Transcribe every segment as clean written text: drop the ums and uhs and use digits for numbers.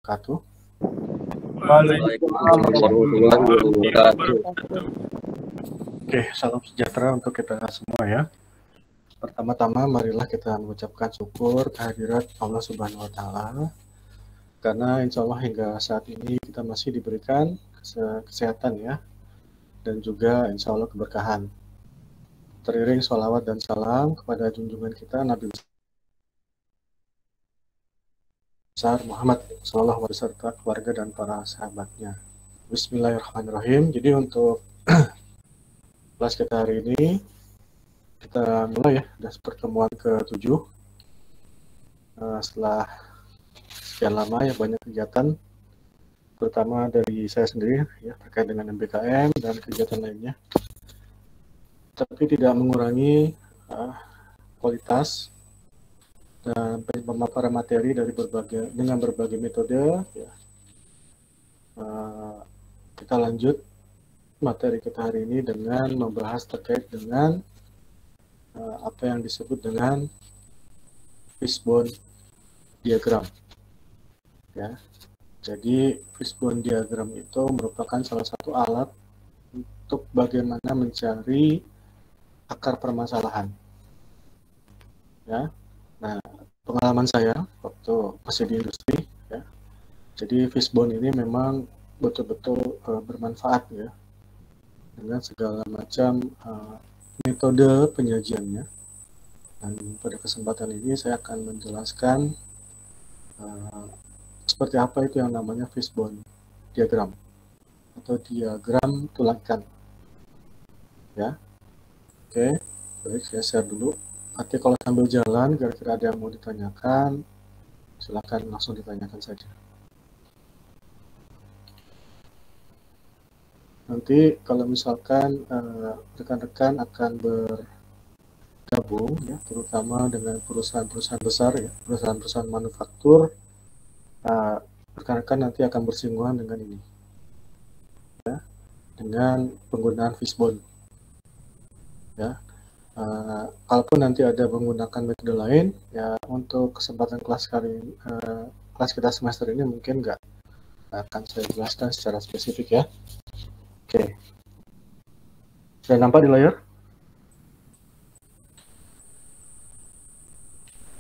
wabarakatuh. Waalaikumsalam warahmatullahi wabarakatuh. Oke, salam sejahtera untuk kita semua ya. Pertama-tama marilah kita mengucapkan syukur kehadirat Allah Subhanahu wa taala karena insya Allah hingga saat ini kita masih diberikan kesehatan ya, dan juga insya Allah keberkahan. Teriring sholawat dan salam kepada junjungan kita Nabi besar Muhammad Sallallahu Alaihi Wasallam beserta keluarga dan para sahabatnya. Bismillahirrahmanirrahim. Jadi untuk kelas kita hari ini kita mulai ya, dan pertemuan ke-7 setelah sekian lama ya, banyak kegiatan terutama dari saya sendiri ya terkait dengan MBKM dan kegiatan lainnya, tapi tidak mengurangi kualitas dan pemaparan materi dari berbagai metode ya. Kita lanjut materi kita hari ini dengan membahas terkait dengan apa yang disebut dengan fishbone diagram ya. Jadi fishbone diagram itu merupakan salah satu alat untuk bagaimana mencari akar permasalahan ya. Nah, pengalaman saya waktu masih di industri ya, jadi fishbone ini memang betul-betul bermanfaat ya, dengan segala macam metode penyajiannya. Dan pada kesempatan ini saya akan menjelaskan seperti apa itu yang namanya fishbone diagram atau diagram tulang ikan ya. Oke, baik, saya share dulu. Nanti kalau sambil jalan kira-kira ada yang mau ditanyakan, silakan langsung ditanyakan saja. Nanti kalau misalkan rekan-rekan akan bergabung ya, terutama dengan perusahaan-perusahaan besar ya, perusahaan-perusahaan manufaktur, rekan-rekan nanti akan bersinggungan dengan ini ya, dengan penggunaan fishbone ya. Kalaupun nanti ada menggunakan metode lain ya, untuk kesempatan kelas kelas kita semester ini mungkin nggak akan saya jelaskan secara spesifik ya. Oke, sudah nampak di layar?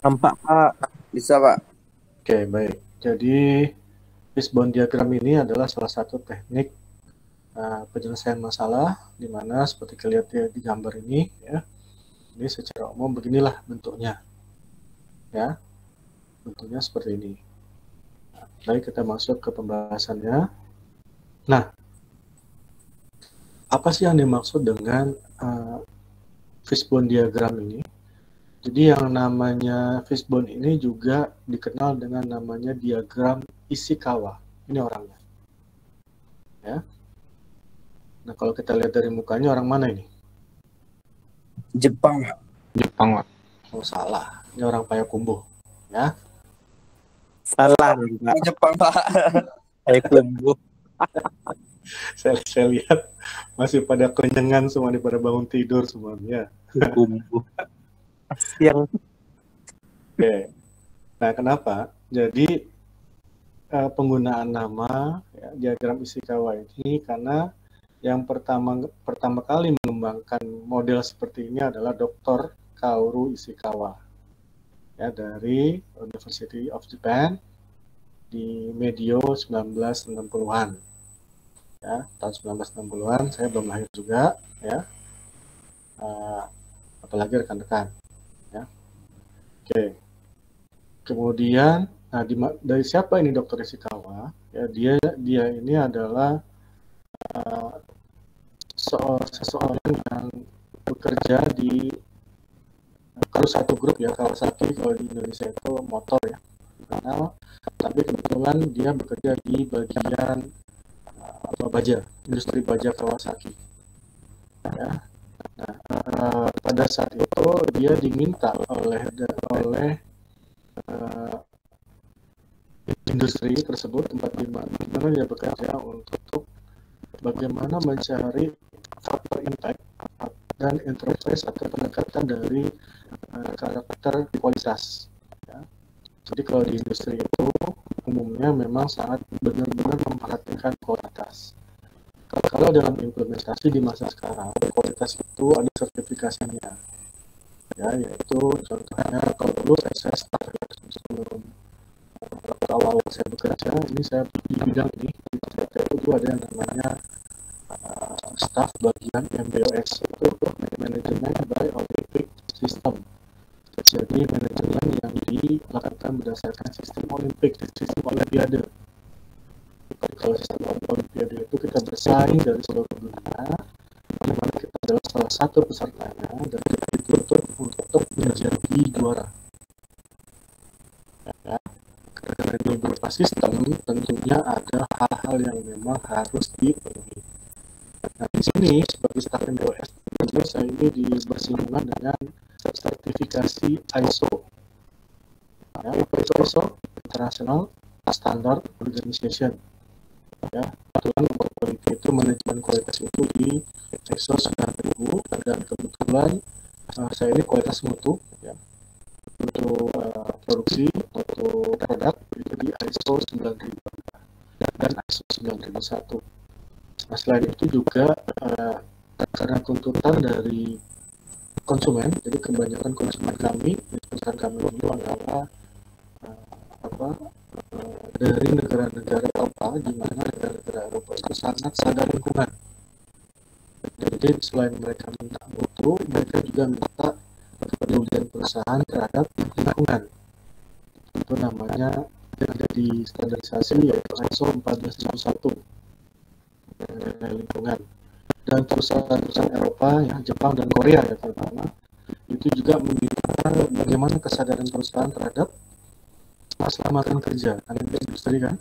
Nampak Pak, bisa Pak. Oke, baik. Jadi fishbone diagram ini adalah salah satu teknik penyelesaian masalah, di mana seperti kita lihat di gambar ini ya. Ini secara umum beginilah bentuknya ya, bentuknya seperti ini. Nah, baik, kita masuk ke pembahasannya. Nah, apa sih yang dimaksud dengan fishbone diagram ini? Jadi yang namanya fishbone ini juga dikenal dengan namanya diagram Ishikawa. Ini orangnya ya. Nah, kalau kita lihat dari mukanya, orang mana ini? Jepang. Jepang, Pak. Oh, salah. Ini orang Payakumbuh ya. Salah Pak. Jepang Pak. Payakumbuh. Saya lihat masih pada kenyangan semua, pada bangun tidur semuanya. Kumbuh. Siang. Oke. Nah, kenapa? Jadi penggunaan nama ya, diagram Ishikawa ini karena yang pertama kali mengembangkan model seperti ini adalah Dr. Kaoru Ishikawa ya, dari University of Japan di medio 1960-an. Ya, tahun 1960-an, saya belum lahir juga ya, apalagi rekan-rekan ya. Oke, kemudian dari siapa ini Dr. Ishikawa ya, dia ini adalah seseorang yang bekerja di satu grup ya, Kawasaki kalau di Indonesia itu motor ya, tapi kebetulan dia bekerja di bagian baja, industri baja Kawasaki ya. Nah, pada saat itu dia diminta oleh industri tersebut, tempat di mana dia bekerja, untuk bagaimana mencari faktor impact dan interface atau pendekatan dari karakter kualitas ya. Jadi kalau di industri itu umumnya memang sangat benar-benar memperhatikan kualitas. Kalau dalam implementasi di masa sekarang, kualitas itu ada sertifikasinya, ya, yaitu contohnya kalau dulu saya start sebelum awal saya bekerja, ini saya di bidang ini, di PT itu ada yang namanya staff bagian MBOS, itu manajemen by Olympic System. Jadi manajemen yang dilakukan berdasarkan sistem Olimpik, sistem Olimpiade. Kalau sistem Olimpiade itu kita bersaing dari seluruh dunia, di mana kita adalah salah satu pesertanya dan kita dituntut untuk menjadi juara. Ya. Karena ini berupa sistem, tentunya ada hal-hal yang memang harus dipenuhi. Nah, di sini sebagai staf MBOS, saya ini bersinggungan dengan sertifikasi ISO. Ya, ISO International Standard Organization. Ya, kebetulan untuk quality itu manajemen kualitas itu di ISO 9000 dan kebetulan saya ini kualitas mutu, ya, untuk produksi, untuk produk itu di ISO 9000 dan ISO 9001. Nah, selain itu juga karena tuntutan dari konsumen, jadi kebanyakan konsumen kami, perusahaan kami itu adalah dari negara-negara Eropa, di mana negara-negara Eropa itu sangat sadar lingkungan. Jadi selain mereka minta mutu, mereka juga minta kepedulian perusahaan terhadap lingkungan. Itu namanya jadi standarisasi yaitu ISO 14001 lingkungan. Dan perusahaan-perusahaan Eropa, ya, Jepang dan Korea ya terutama, itu juga meminta bagaimana kesadaran perusahaan terhadap keselamatan kerja, karena itu industri kan.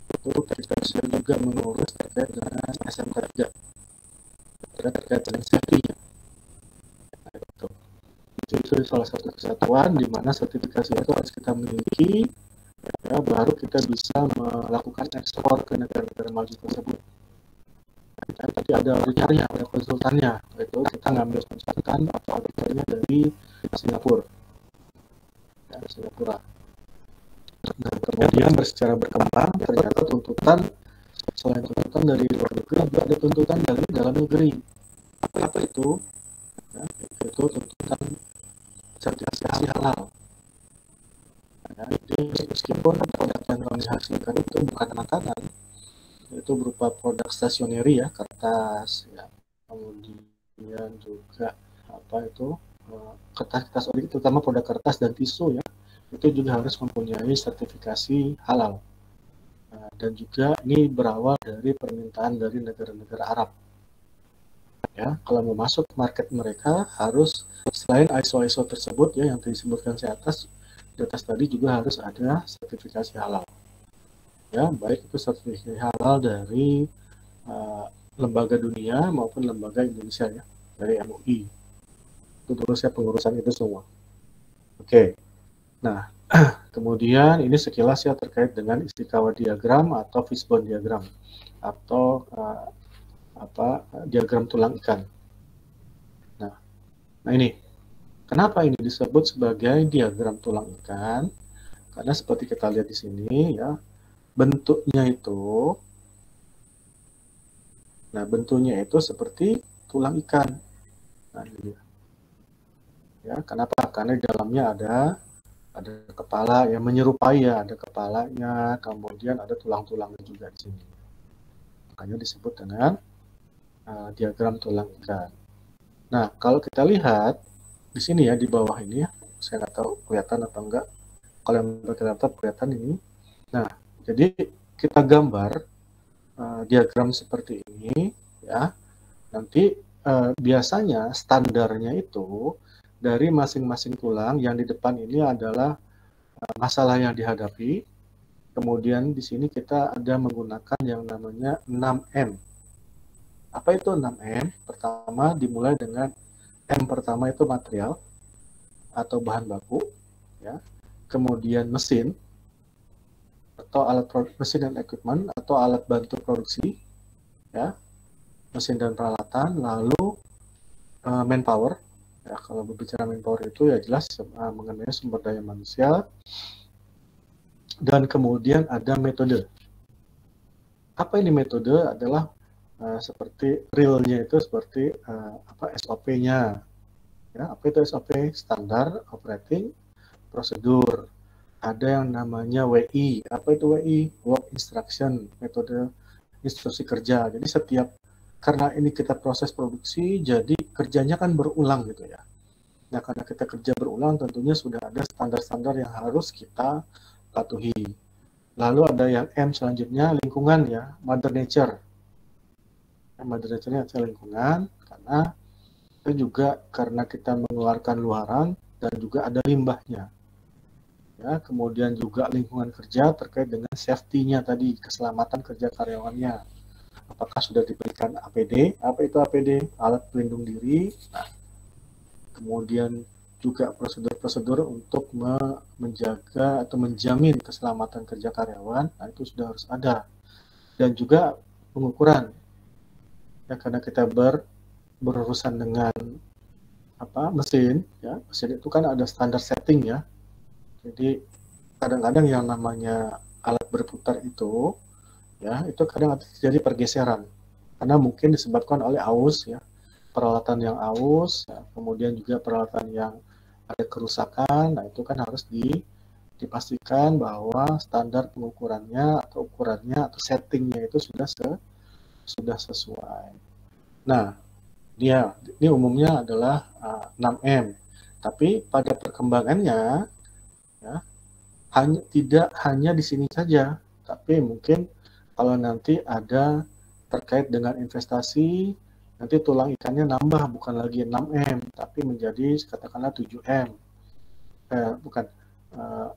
Itu kita juga mengurus terkait dengan SMK 3, terkait dengan safety-nya. Nah, itu salah satu kesatuan di mana sertifikasi itu harus kita miliki, ya, baru kita bisa melakukan ekspor ke negara-negara maju tersebut. Tapi ada auditornya, ada konsultannya, itu kita ngambil konsultan atau auditornya dari Singapura. Ya, Singapura. Nah, kemudian secara berkembang, ternyata tuntutan, selain tuntutan dari luar negeri, juga ada tuntutan dari dalam negeri. Apa itu? Ya, itu tuntutan sertifikasi halal. Ya, jadi meskipun produk yang kami hasilkan itu bukan makanan, itu berupa produk stasioneri, ya, kertas, ya, kemudian juga kertas terutama produk kertas dan tisu, ya, itu juga harus mempunyai sertifikasi halal. Dan juga ini berawal dari permintaan dari negara-negara Arab. Ya, kalau mau masuk market mereka harus selain ISO tersebut, ya, yang disebutkan di atas tadi juga harus ada sertifikasi halal. Ya, baik itu sertifikasi halal dari lembaga dunia maupun lembaga Indonesia, ya, dari MUI. Itu terus ya pengurusan itu semua. Oke. Nah, kemudian ini sekilas ya terkait dengan Ishikawa diagram atau fishbone diagram atau diagram tulang ikan. Nah ini, kenapa ini disebut sebagai diagram tulang ikan? Karena seperti kita lihat di sini, ya, bentuknya itu seperti tulang ikan. Nah, ini. Ya, kenapa? Karena di dalamnya ada kepala yang menyerupai, ya, ada kepalanya, kemudian ada tulang-tulangnya juga di sini. Makanya disebut dengan diagram tulang ikan. Nah, kalau kita lihat di sini, ya, di bawah ini, ya, saya nggak tahu kelihatan apa enggak. Kalau yang pakai laptop kelihatan ini. Nah, jadi kita gambar diagram seperti ini, ya. Nanti biasanya standarnya itu dari masing-masing tulang yang di depan ini adalah masalah yang dihadapi. Kemudian di sini kita ada menggunakan yang namanya 6M. Apa itu 6M? Pertama dimulai dengan M pertama itu material atau bahan baku, ya. Kemudian mesin atau mesin dan equipment atau alat bantu produksi, ya, mesin dan peralatan. Lalu manpower, ya, kalau berbicara manpower itu ya jelas mengenai sumber daya manusia. Dan kemudian ada metode. Apa ini metode? Adalah seperti realnya itu seperti SOP-nya. Ya, apa itu SOP? Standar Operating Prosedur. Ada yang namanya WI. Apa itu WI? Work Instruction, metode instruksi kerja. Jadi karena ini kita proses produksi, jadi kerjanya kan berulang gitu ya. Nah, karena kita kerja berulang, tentunya sudah ada standar-standar yang harus kita patuhi. Lalu ada yang M selanjutnya, lingkungan ya, Mother Nature. Mother Nature-nya lingkungan, karena itu juga karena kita mengeluarkan luaran dan juga ada limbahnya. Ya, kemudian juga lingkungan kerja terkait dengan safety-nya tadi, keselamatan kerja karyawannya. Apakah sudah diberikan APD? Apa itu APD? Alat pelindung diri. Nah, kemudian juga prosedur-prosedur untuk menjaga atau menjamin keselamatan kerja karyawan, nah itu sudah harus ada. Dan juga pengukuran, ya karena kita berurusan dengan mesin, ya mesin itu kan ada standar setting ya. Jadi kadang-kadang yang namanya alat berputar itu, ya itu kadang terjadi pergeseran, karena mungkin disebabkan oleh aus ya. Peralatan yang aus, ya, kemudian juga peralatan yang ada kerusakan, nah itu kan harus dipastikan bahwa standar pengukurannya atau ukurannya atau settingnya itu sudah sesuai. Nah, ini umumnya adalah 6M, tapi pada perkembangannya ya tidak hanya di sini saja, tapi mungkin kalau nanti ada terkait dengan investasi, nanti tulang ikannya nambah, bukan lagi 6M, tapi menjadi katakanlah 7M. Bukan,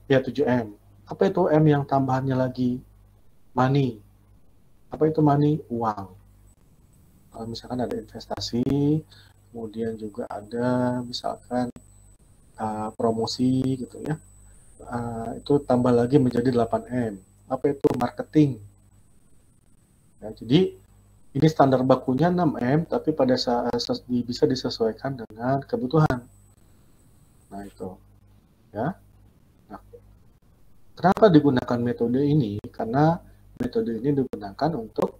7M. Apa itu M yang tambahannya lagi? Money. Apa itu money? Uang. Kalau misalkan ada investasi, kemudian juga ada misalkan promosi gitu ya, itu tambah lagi menjadi 8M. Apa itu? Marketing. Ya, jadi ini standar bakunya 6M, tapi pada saat bisa disesuaikan dengan kebutuhan. Nah itu, ya. Nah, kenapa digunakan metode ini? Karena metode ini digunakan untuk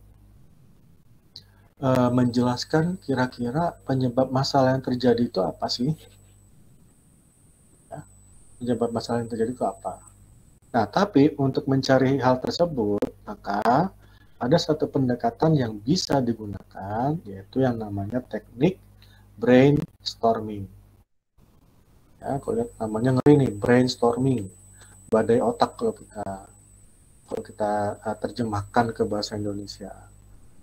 menjelaskan kira-kira penyebab masalah yang terjadi itu apa sih? Ya, penyebab masalah yang terjadi itu apa? Nah, tapi untuk mencari hal tersebut, maka ada satu pendekatan yang bisa digunakan, yaitu yang namanya teknik brainstorming. Ya, kalau lihat namanya ngeri nih, brainstorming, badai otak kalau kita terjemahkan ke bahasa Indonesia.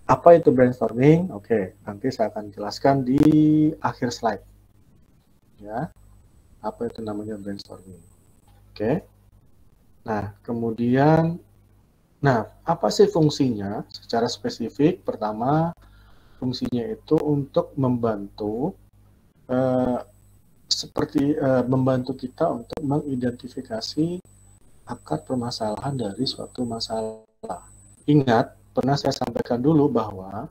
Apa itu brainstorming? Oke, nanti saya akan jelaskan di akhir slide. Ya, apa itu namanya brainstorming? Oke. Nah, kemudian, apa sih fungsinya? Secara spesifik, pertama, fungsinya itu untuk membantu membantu kita untuk mengidentifikasi akar permasalahan dari suatu masalah. Ingat, pernah saya sampaikan dulu bahwa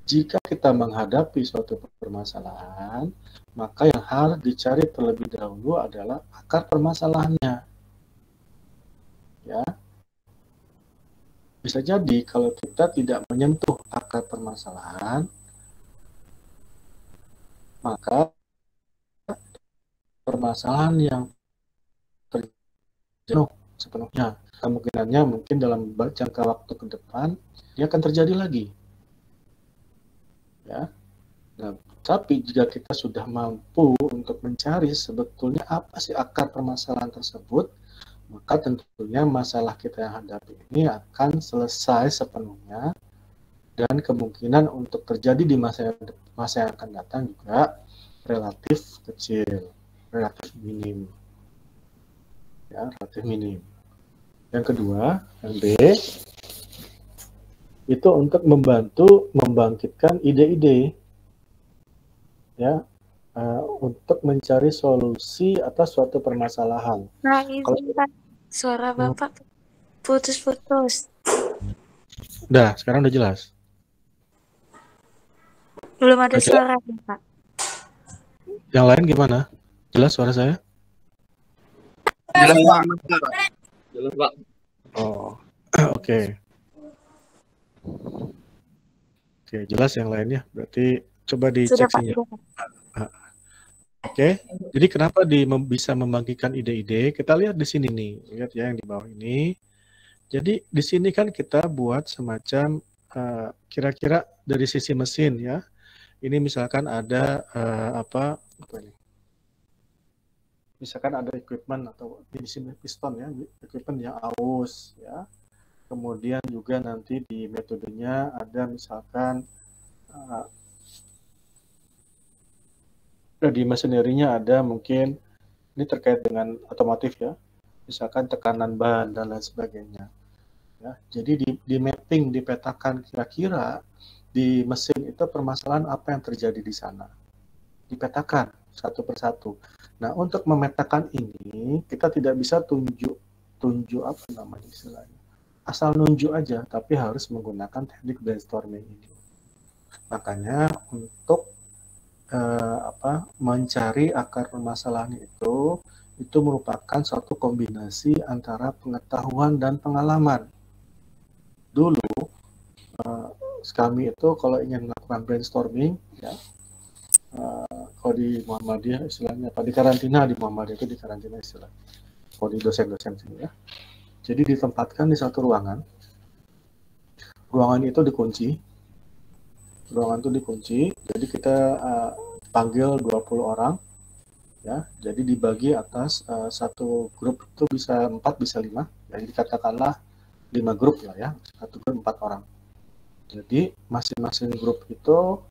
jika kita menghadapi suatu permasalahan, maka yang harus dicari terlebih dahulu adalah akar permasalahannya. Ya. Bisa jadi kalau kita tidak menyentuh akar permasalahan, maka permasalahan yang terjadi sepenuhnya. Kemungkinannya mungkin dalam jangka waktu ke depan dia akan terjadi lagi. Ya. Nah, tapi jika kita sudah mampu untuk mencari sebetulnya apa sih akar permasalahan tersebut, maka tentunya masalah kita yang hadapi ini akan selesai sepenuhnya, dan kemungkinan untuk terjadi di masa yang akan datang juga relatif kecil, relatif minim. Ya, relatif minim. Yang kedua, yang B, itu untuk membantu membangkitkan ide-ide, ya, untuk mencari solusi atas suatu permasalahan. Nah, izin Pak, suara Bapak putus-putus. Udah, sekarang udah jelas? Belum ada suara, Pak. Yang lain gimana? Jelas suara saya? Jelas, Pak. Jelas, Pak. Oh, oke. Oke, jelas yang lainnya. Berarti coba Sudah dicek Pak. sinyal. Sudah. Oke, jadi kenapa bisa membagikan ide-ide? Kita lihat di sini nih, lihat ya yang di bawah ini. Jadi di sini kan kita buat semacam kira-kira dari sisi mesin ya. Ini misalkan ada apa ini? Misalkan ada equipment atau di sini piston ya, equipment yang aus ya. Kemudian juga nanti di metodenya ada misalkan di mesinerinya ada mungkin ini terkait dengan otomotif ya, misalkan tekanan ban dan lain sebagainya. Ya, jadi di mapping, dipetakan kira-kira di mesin itu permasalahan apa yang terjadi di sana, dipetakan satu persatu. Nah, untuk memetakan ini kita tidak bisa tunjuk apa namanya istilahnya, asal nunjuk aja, tapi harus menggunakan teknik brainstorming ini. Makanya untuk mencari akar permasalahan itu merupakan suatu kombinasi antara pengetahuan dan pengalaman. Dulu kami itu kalau ingin melakukan brainstorming ya, kalau di Muhammadiyah istilahnya apa, di karantina di Muhammadiyah itu di karantina istilah, kalau di dosen-dosen sini ya. Jadi ditempatkan di satu ruangan itu dikunci, jadi kita panggil 20 orang ya, jadi dibagi atas satu grup itu bisa 4 bisa 5, jadi katakanlah 5 grup lah ya, satu grup 4 orang. Jadi masing-masing grup itu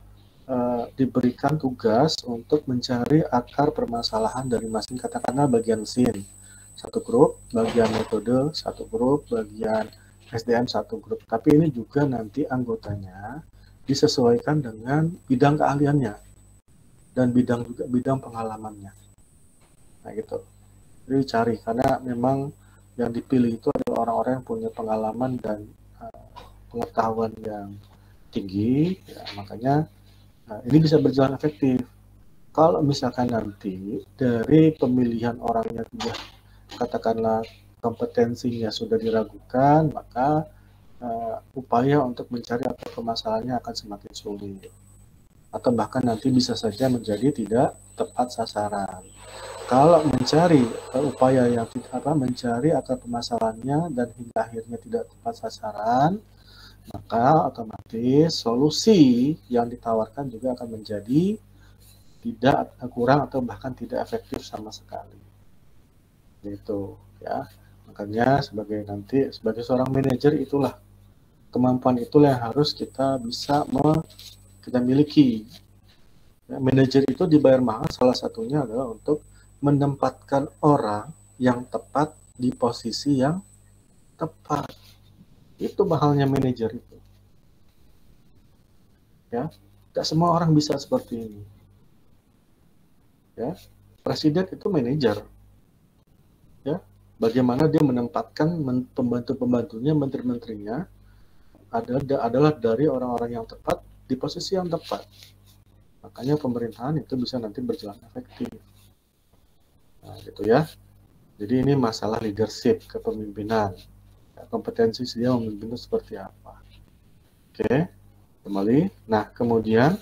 diberikan tugas untuk mencari akar permasalahan dari masing, katakanlah bagian mesin satu grup, bagian metode satu grup, bagian SDM satu grup. Tapi ini juga nanti anggotanya disesuaikan dengan bidang keahliannya dan bidang pengalamannya. Nah gitu. Jadi cari, karena memang yang dipilih itu adalah orang-orang yang punya pengalaman dan pengetahuan yang tinggi, ya, makanya ini bisa berjalan efektif. Kalau misalkan nanti dari pemilihan orangnya sudah katakanlah kompetensinya sudah diragukan, maka upaya untuk mencari akar permasalahannya akan semakin sulit, atau bahkan nanti bisa saja menjadi tidak tepat sasaran. Kalau mencari upaya yang mencari akar permasalahannya dan hingga akhirnya tidak tepat sasaran, maka otomatis solusi yang ditawarkan juga akan menjadi tidak kurang atau bahkan tidak efektif sama sekali. Gitu ya. Makanya sebagai seorang manajer itulah kemampuan itulah yang harus kita miliki. Ya, manajer itu dibayar mahal, salah satunya adalah untuk menempatkan orang yang tepat di posisi yang tepat. Itu mahalnya manajer itu. Ya, tidak semua orang bisa seperti ini. Ya, presiden itu manajer. Ya, bagaimana dia menempatkan pembantu-pembantunya, menteri-menterinya adalah dari orang-orang yang tepat di posisi yang tepat. Makanya pemerintahan itu bisa nanti berjalan efektif. Nah, gitu ya. Jadi ini masalah leadership, kepemimpinan. Ya, kompetensi dia memimpin itu seperti apa. Oke, kembali. Nah, kemudian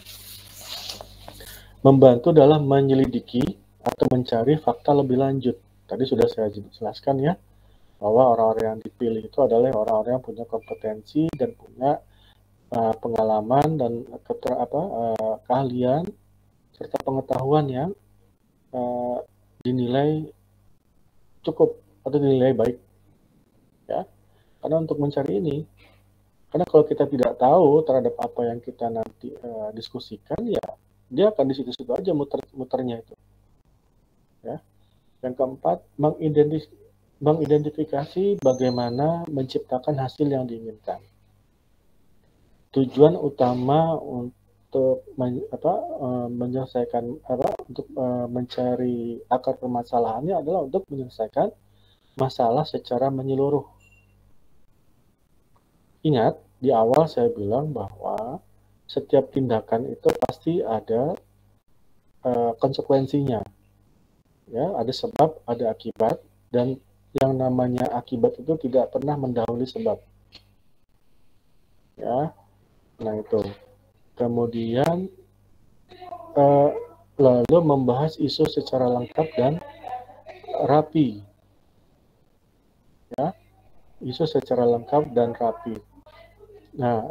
membantu dalam menyelidiki atau mencari fakta lebih lanjut. Tadi sudah saya jelaskan ya, bahwa orang-orang yang dipilih itu adalah orang-orang yang punya kompetensi dan punya pengalaman dan keahlian serta pengetahuan yang dinilai cukup atau dinilai baik ya. Karena untuk mencari ini, karena kalau kita tidak tahu terhadap apa yang kita nanti diskusikan, ya dia akan di situ-situ aja muternya itu ya. Yang keempat, mengidentifikasi bagaimana menciptakan hasil yang diinginkan. Tujuan utama untuk menyelesaikan untuk mencari akar permasalahannya adalah untuk menyelesaikan masalah secara menyeluruh. Ingat, di awal saya bilang bahwa setiap tindakan itu pasti ada konsekuensinya. Ya, ada sebab, ada akibat, dan yang namanya akibat itu tidak pernah mendahului sebab. Ya, nah itu. Kemudian lalu membahas isu secara lengkap dan rapi. Ya, isu secara lengkap dan rapi. Nah,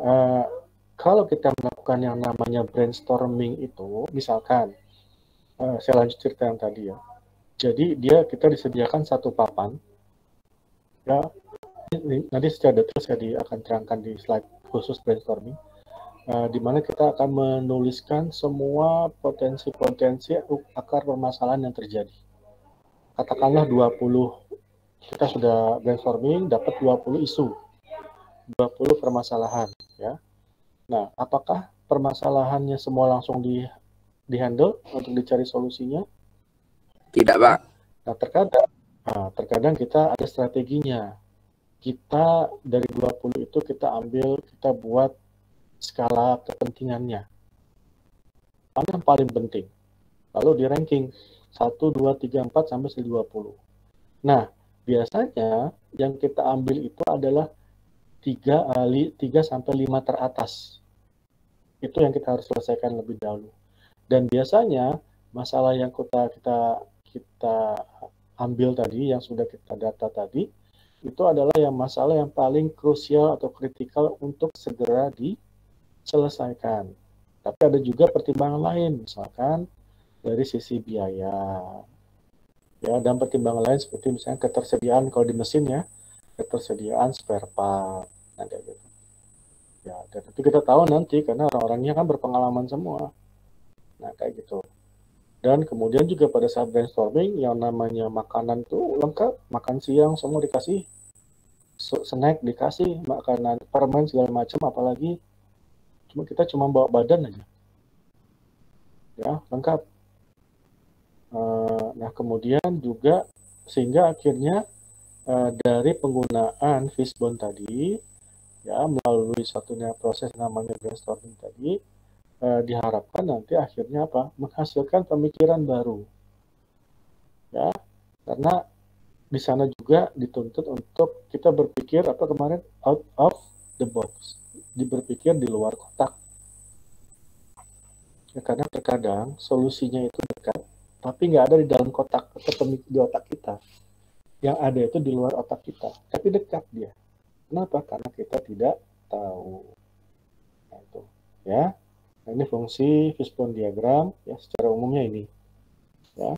kalau kita melakukan yang namanya brainstorming itu, misalkan, saya lanjut cerita yang tadi ya. Jadi kita disediakan satu papan, ya, nanti secara detail saya akan terangkan di slide khusus brainstorming, di mana kita akan menuliskan semua potensi-potensi akar permasalahan yang terjadi. Katakanlah 20, kita sudah brainstorming, dapat 20 isu, 20 permasalahan, ya. Nah, apakah permasalahannya semua langsung di-handle untuk dicari solusinya? Tidak, Pak. Nah, terkadang kita ada strateginya. Kita dari 20 itu kita buat skala kepentingannya. Mana yang paling penting? Lalu di ranking 1, 2, 3, 4 sampai 20. Nah, biasanya yang kita ambil itu adalah 3 sampai 5 teratas. Itu yang kita harus selesaikan lebih dahulu. Dan biasanya masalah yang kita ambil tadi, yang sudah kita data tadi, itu adalah masalah yang paling krusial atau kritikal untuk segera diselesaikan. Tapi ada juga pertimbangan lain, misalkan dari sisi biaya, ya, dan pertimbangan lain seperti misalnya ketersediaan, kalau di mesin ya, ketersediaan spare part, nah kayak gitu. Ya, dan itu kita tahu nanti karena orang-orangnya kan berpengalaman semua. Nah, kayak gitu. Dan kemudian juga pada saat brainstorming, yang namanya makanan tuh lengkap, makan siang semua dikasih, snack dikasih, makanan, permen segala macam, apalagi kita cuma bawa badan aja. Ya, lengkap. Nah, kemudian juga sehingga akhirnya dari penggunaan fishbone tadi, ya, melalui satunya proses namanya brainstorming tadi, diharapkan nanti akhirnya apa? Menghasilkan pemikiran baru. Ya, karena di sana juga dituntut untuk kita berpikir kemarin out of the box, berpikir di luar kotak. Ya, karena terkadang solusinya itu dekat, tapi nggak ada di dalam kotak atau di otak kita. Yang ada itu di luar otak kita, tapi dekat dia. Kenapa? Karena kita tidak tahu. Nah, itu, ya. Nah, ini fungsi fishbone diagram, ya, secara umumnya ini. Ya.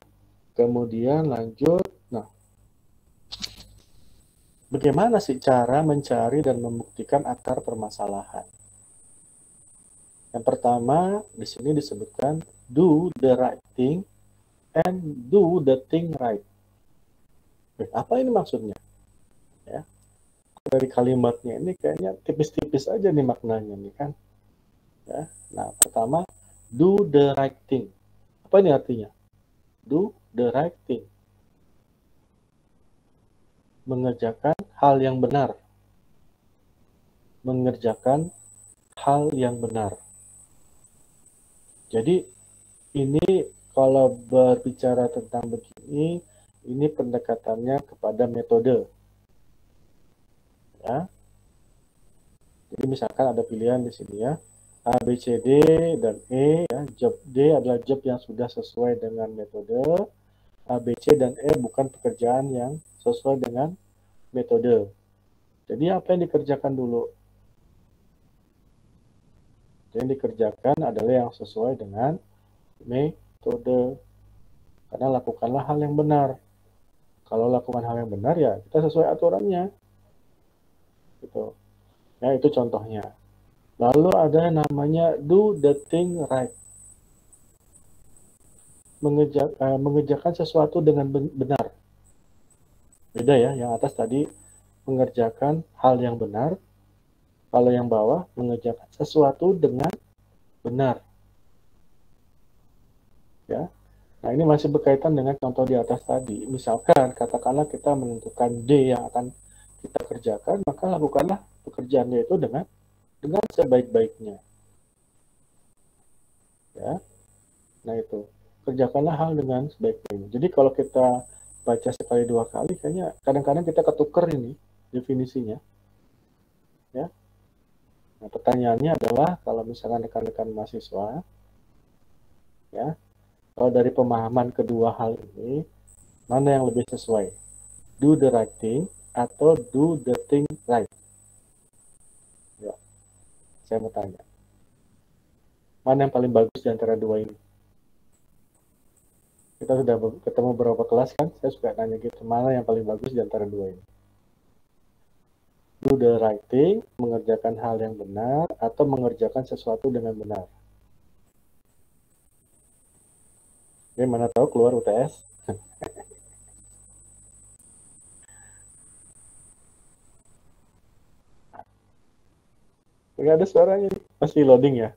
Kemudian lanjut. Nah, bagaimana sih cara mencari dan membuktikan akar permasalahan? Yang pertama, di sini disebutkan do the right thing and do the thing right. Apa ini maksudnya? Ya. Dari kalimatnya ini kayaknya tipis-tipis aja nih maknanya nih kan. Ya. Nah, pertama, do the right thing. Apa ini artinya? Do the right thing. Mengerjakan hal yang benar. Mengerjakan hal yang benar. Jadi ini kalau berbicara tentang begini, ini pendekatannya kepada metode. Ya. Jadi misalkan ada pilihan di sini ya, A, B, C, D, dan E. Ya. Job D adalah job yang sudah sesuai dengan metode. A, B, C, dan E bukan pekerjaan yang sesuai dengan metode. Jadi apa yang dikerjakan dulu? Yang dikerjakan adalah yang sesuai dengan metode. Karena lakukanlah hal yang benar. Kalau lakukan hal yang benar ya kita sesuai aturannya. Gitu. Ya, itu contohnya. Lalu ada namanya do the thing right. Mengerjakan sesuatu dengan benar. Beda ya, yang atas tadi mengerjakan hal yang benar. Kalau yang bawah mengerjakan sesuatu dengan benar. Ya. Nah, ini masih berkaitan dengan contoh di atas tadi. Misalkan katakanlah kita menentukan D yang akan kita kerjakan, maka lakukanlah pekerjaannya itu dengan sebaik-baiknya. Ya. Nah, itu. Kerjakanlah hal dengan sebaik-baiknya. Jadi kalau kita baca sekali dua kali kayaknya kadang-kadang kita ketuker ini definisinya, ya. Nah, pertanyaannya adalah kalau misalkan rekan-rekan mahasiswa, ya, kalau dari pemahaman kedua hal ini, mana yang lebih sesuai? Do the right thing atau do the thing right? Ya, saya mau tanya. Mana yang paling bagus di antara dua ini? Kita sudah ketemu beberapa kelas kan, saya suka nanya gitu, mana yang paling bagus di antara dua ini? Do the right thing, mengerjakan hal yang benar, atau mengerjakan sesuatu dengan benar. Oke, mana tahu keluar UTS. Nggak ada suaranya, masih loading ya.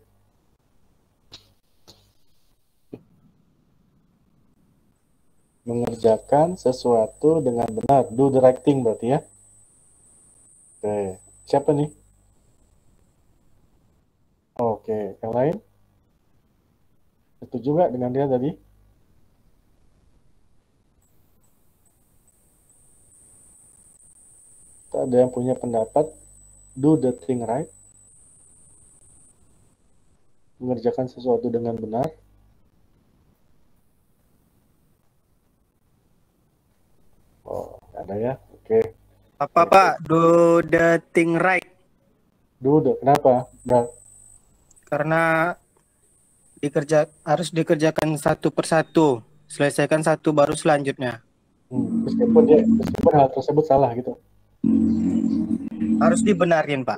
Mengerjakan sesuatu dengan benar, do the right thing berarti ya. Oke, siapa nih? Oke, yang lain? Setuju juga dengan dia tadi? Ada yang punya pendapat do the thing right? Mengerjakan sesuatu dengan benar? Oh, ada ya. Oke. Apa Pak? Do the thing right. Do the, kenapa? Karena harus dikerjakan satu persatu. Selesaikan satu baru selanjutnya. Meskipun hal tersebut salah gitu. Harus dibenarin, Pak.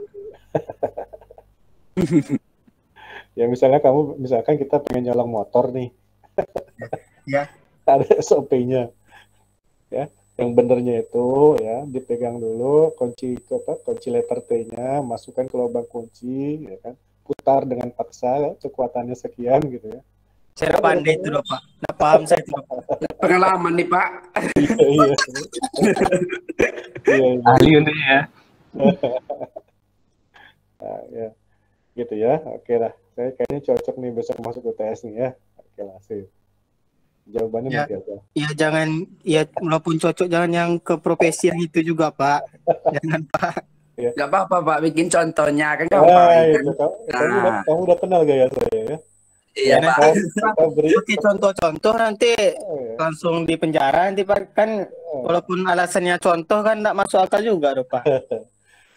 Ya misalkan kita pengen nyolong motor nih. Ya. Ada SOP-nya. Ya, yang benernya itu ya dipegang dulu kunci letter T-nya, masukkan ke lubang kunci, ya kan, putar dengan paksa, kekuatannya sekian gitu ya. Saya pandai itu loh Pak, nggak paham saya itu. Pengalaman nih Pak. Iya. Ahli untungnya ya. Nah, ya, gitu ya. Oke lah, saya kayaknya cocok nih besok masuk UTS nih ya. Oke lah, sih. Jawabannya Ya, nanti aja. ya jangan, ya walaupun cocok jangan yang ke profesi yang itu juga Pak. Jangan Pak. Ya. Gak apa-apa Pak, bikin contohnya kan gampang. Itu kamu udah kenal gaya saya ya. Iya Ya, Pak. nanti pakai contoh-contoh nanti langsung di penjara nanti Pak, kan walaupun alasannya contoh kan nggak masuk akal juga loh Pak.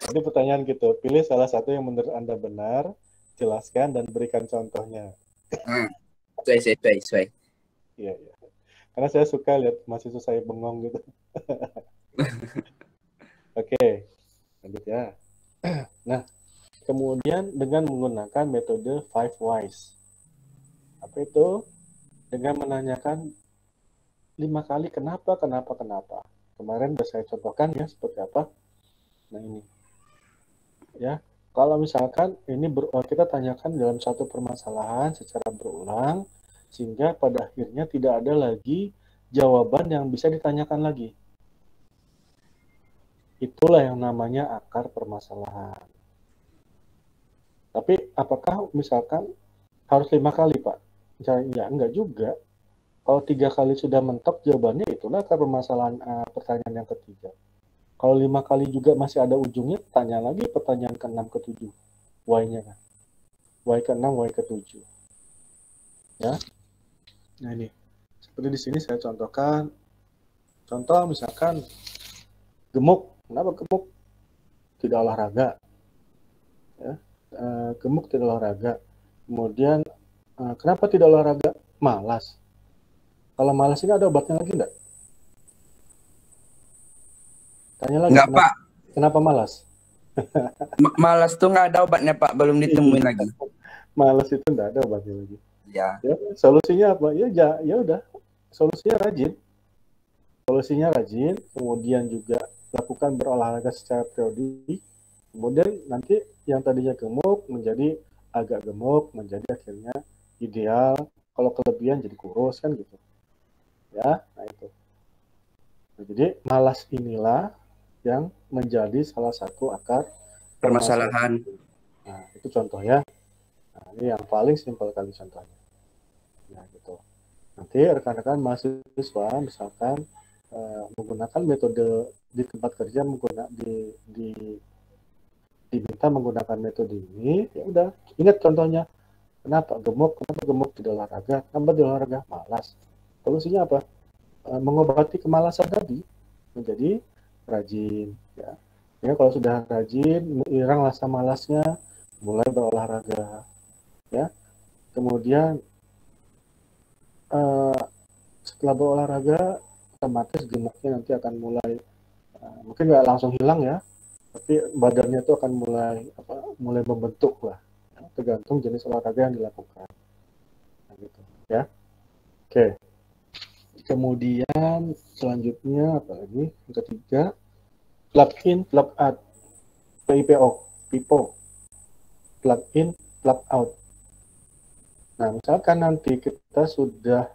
Ini pertanyaan gitu, pilih salah satu yang menurut Anda benar, jelaskan dan berikan contohnya. Sesuai. Iya. Karena saya suka lihat mahasiswa saya bengong gitu. Oke, lanjut ya. Nah, kemudian dengan menggunakan metode 5 whys. Apa itu? Dengan menanyakan 5 kali kenapa. Kemarin sudah saya contohkan ya seperti apa. Nah ini. Ya, kalau misalkan ini kita tanyakan dalam satu permasalahan secara berulang, sehingga pada akhirnya tidak ada lagi jawaban yang bisa ditanyakan lagi. Itulah yang namanya akar permasalahan. Tapi apakah misalkan harus 5 kali Pak? Ya enggak juga. Kalau 3 kali sudah mentok jawabannya, itulah akar permasalahan pertanyaan yang ketiga. Kalau 5 kali juga masih ada ujungnya, tanya lagi pertanyaan ke-6 ke-7. Y-nya kan. Y ke-6, Y ke-7. Ya. Nah ini. Seperti di sini saya contohkan. Contoh misalkan gemuk. Kenapa gemuk? Tidak olahraga. Ya. Gemuk tidak olahraga. Kemudian kenapa tidak olahraga? Malas. Kalau malas ini ada obatnya lagi enggak? Tanya lagi. Enggak Pak. Kenapa malas? Malas tuh nggak ada obatnya Pak, belum ditemuin lagi. Malas itu nggak ada obatnya lagi. Ya. Solusinya apa? Ya udah. Solusinya rajin. Kemudian juga lakukan berolahraga secara periodik. Kemudian nanti yang tadinya gemuk menjadi agak gemuk, menjadi akhirnya ideal. Kalau kelebihan jadi kurus kan gitu. Ya, nah itu. Nah, jadi malas inilah yang menjadi salah satu akar Permasalahan. Nah, itu contoh ya. Nah, ini yang paling simpel kali contohnya. Nah, gitu. Nanti rekan-rekan mahasiswa misalkan menggunakan metode di tempat kerja diminta menggunakan metode ini, ya udah ingat contohnya. Kenapa gemuk tidak olahraga? Kenapa tidak olahraga? Malas. Solusinya apa? Mengobati kemalasan tadi menjadi rajin. Ya kalau sudah rajin, hilang rasa malasnya, mulai berolahraga. Ya, kemudian setelah berolahraga, otomatis gemuknya nanti akan mulai, mungkin nggak langsung hilang ya, tapi badannya itu akan mulai membentuk lah, ya, tergantung jenis olahraga yang dilakukan. Nah, gitu ya. Oke. Kemudian selanjutnya apalagi yang ketiga, plug in plug out, PIPO, plug in plug out. Nah, misalkan nanti kita sudah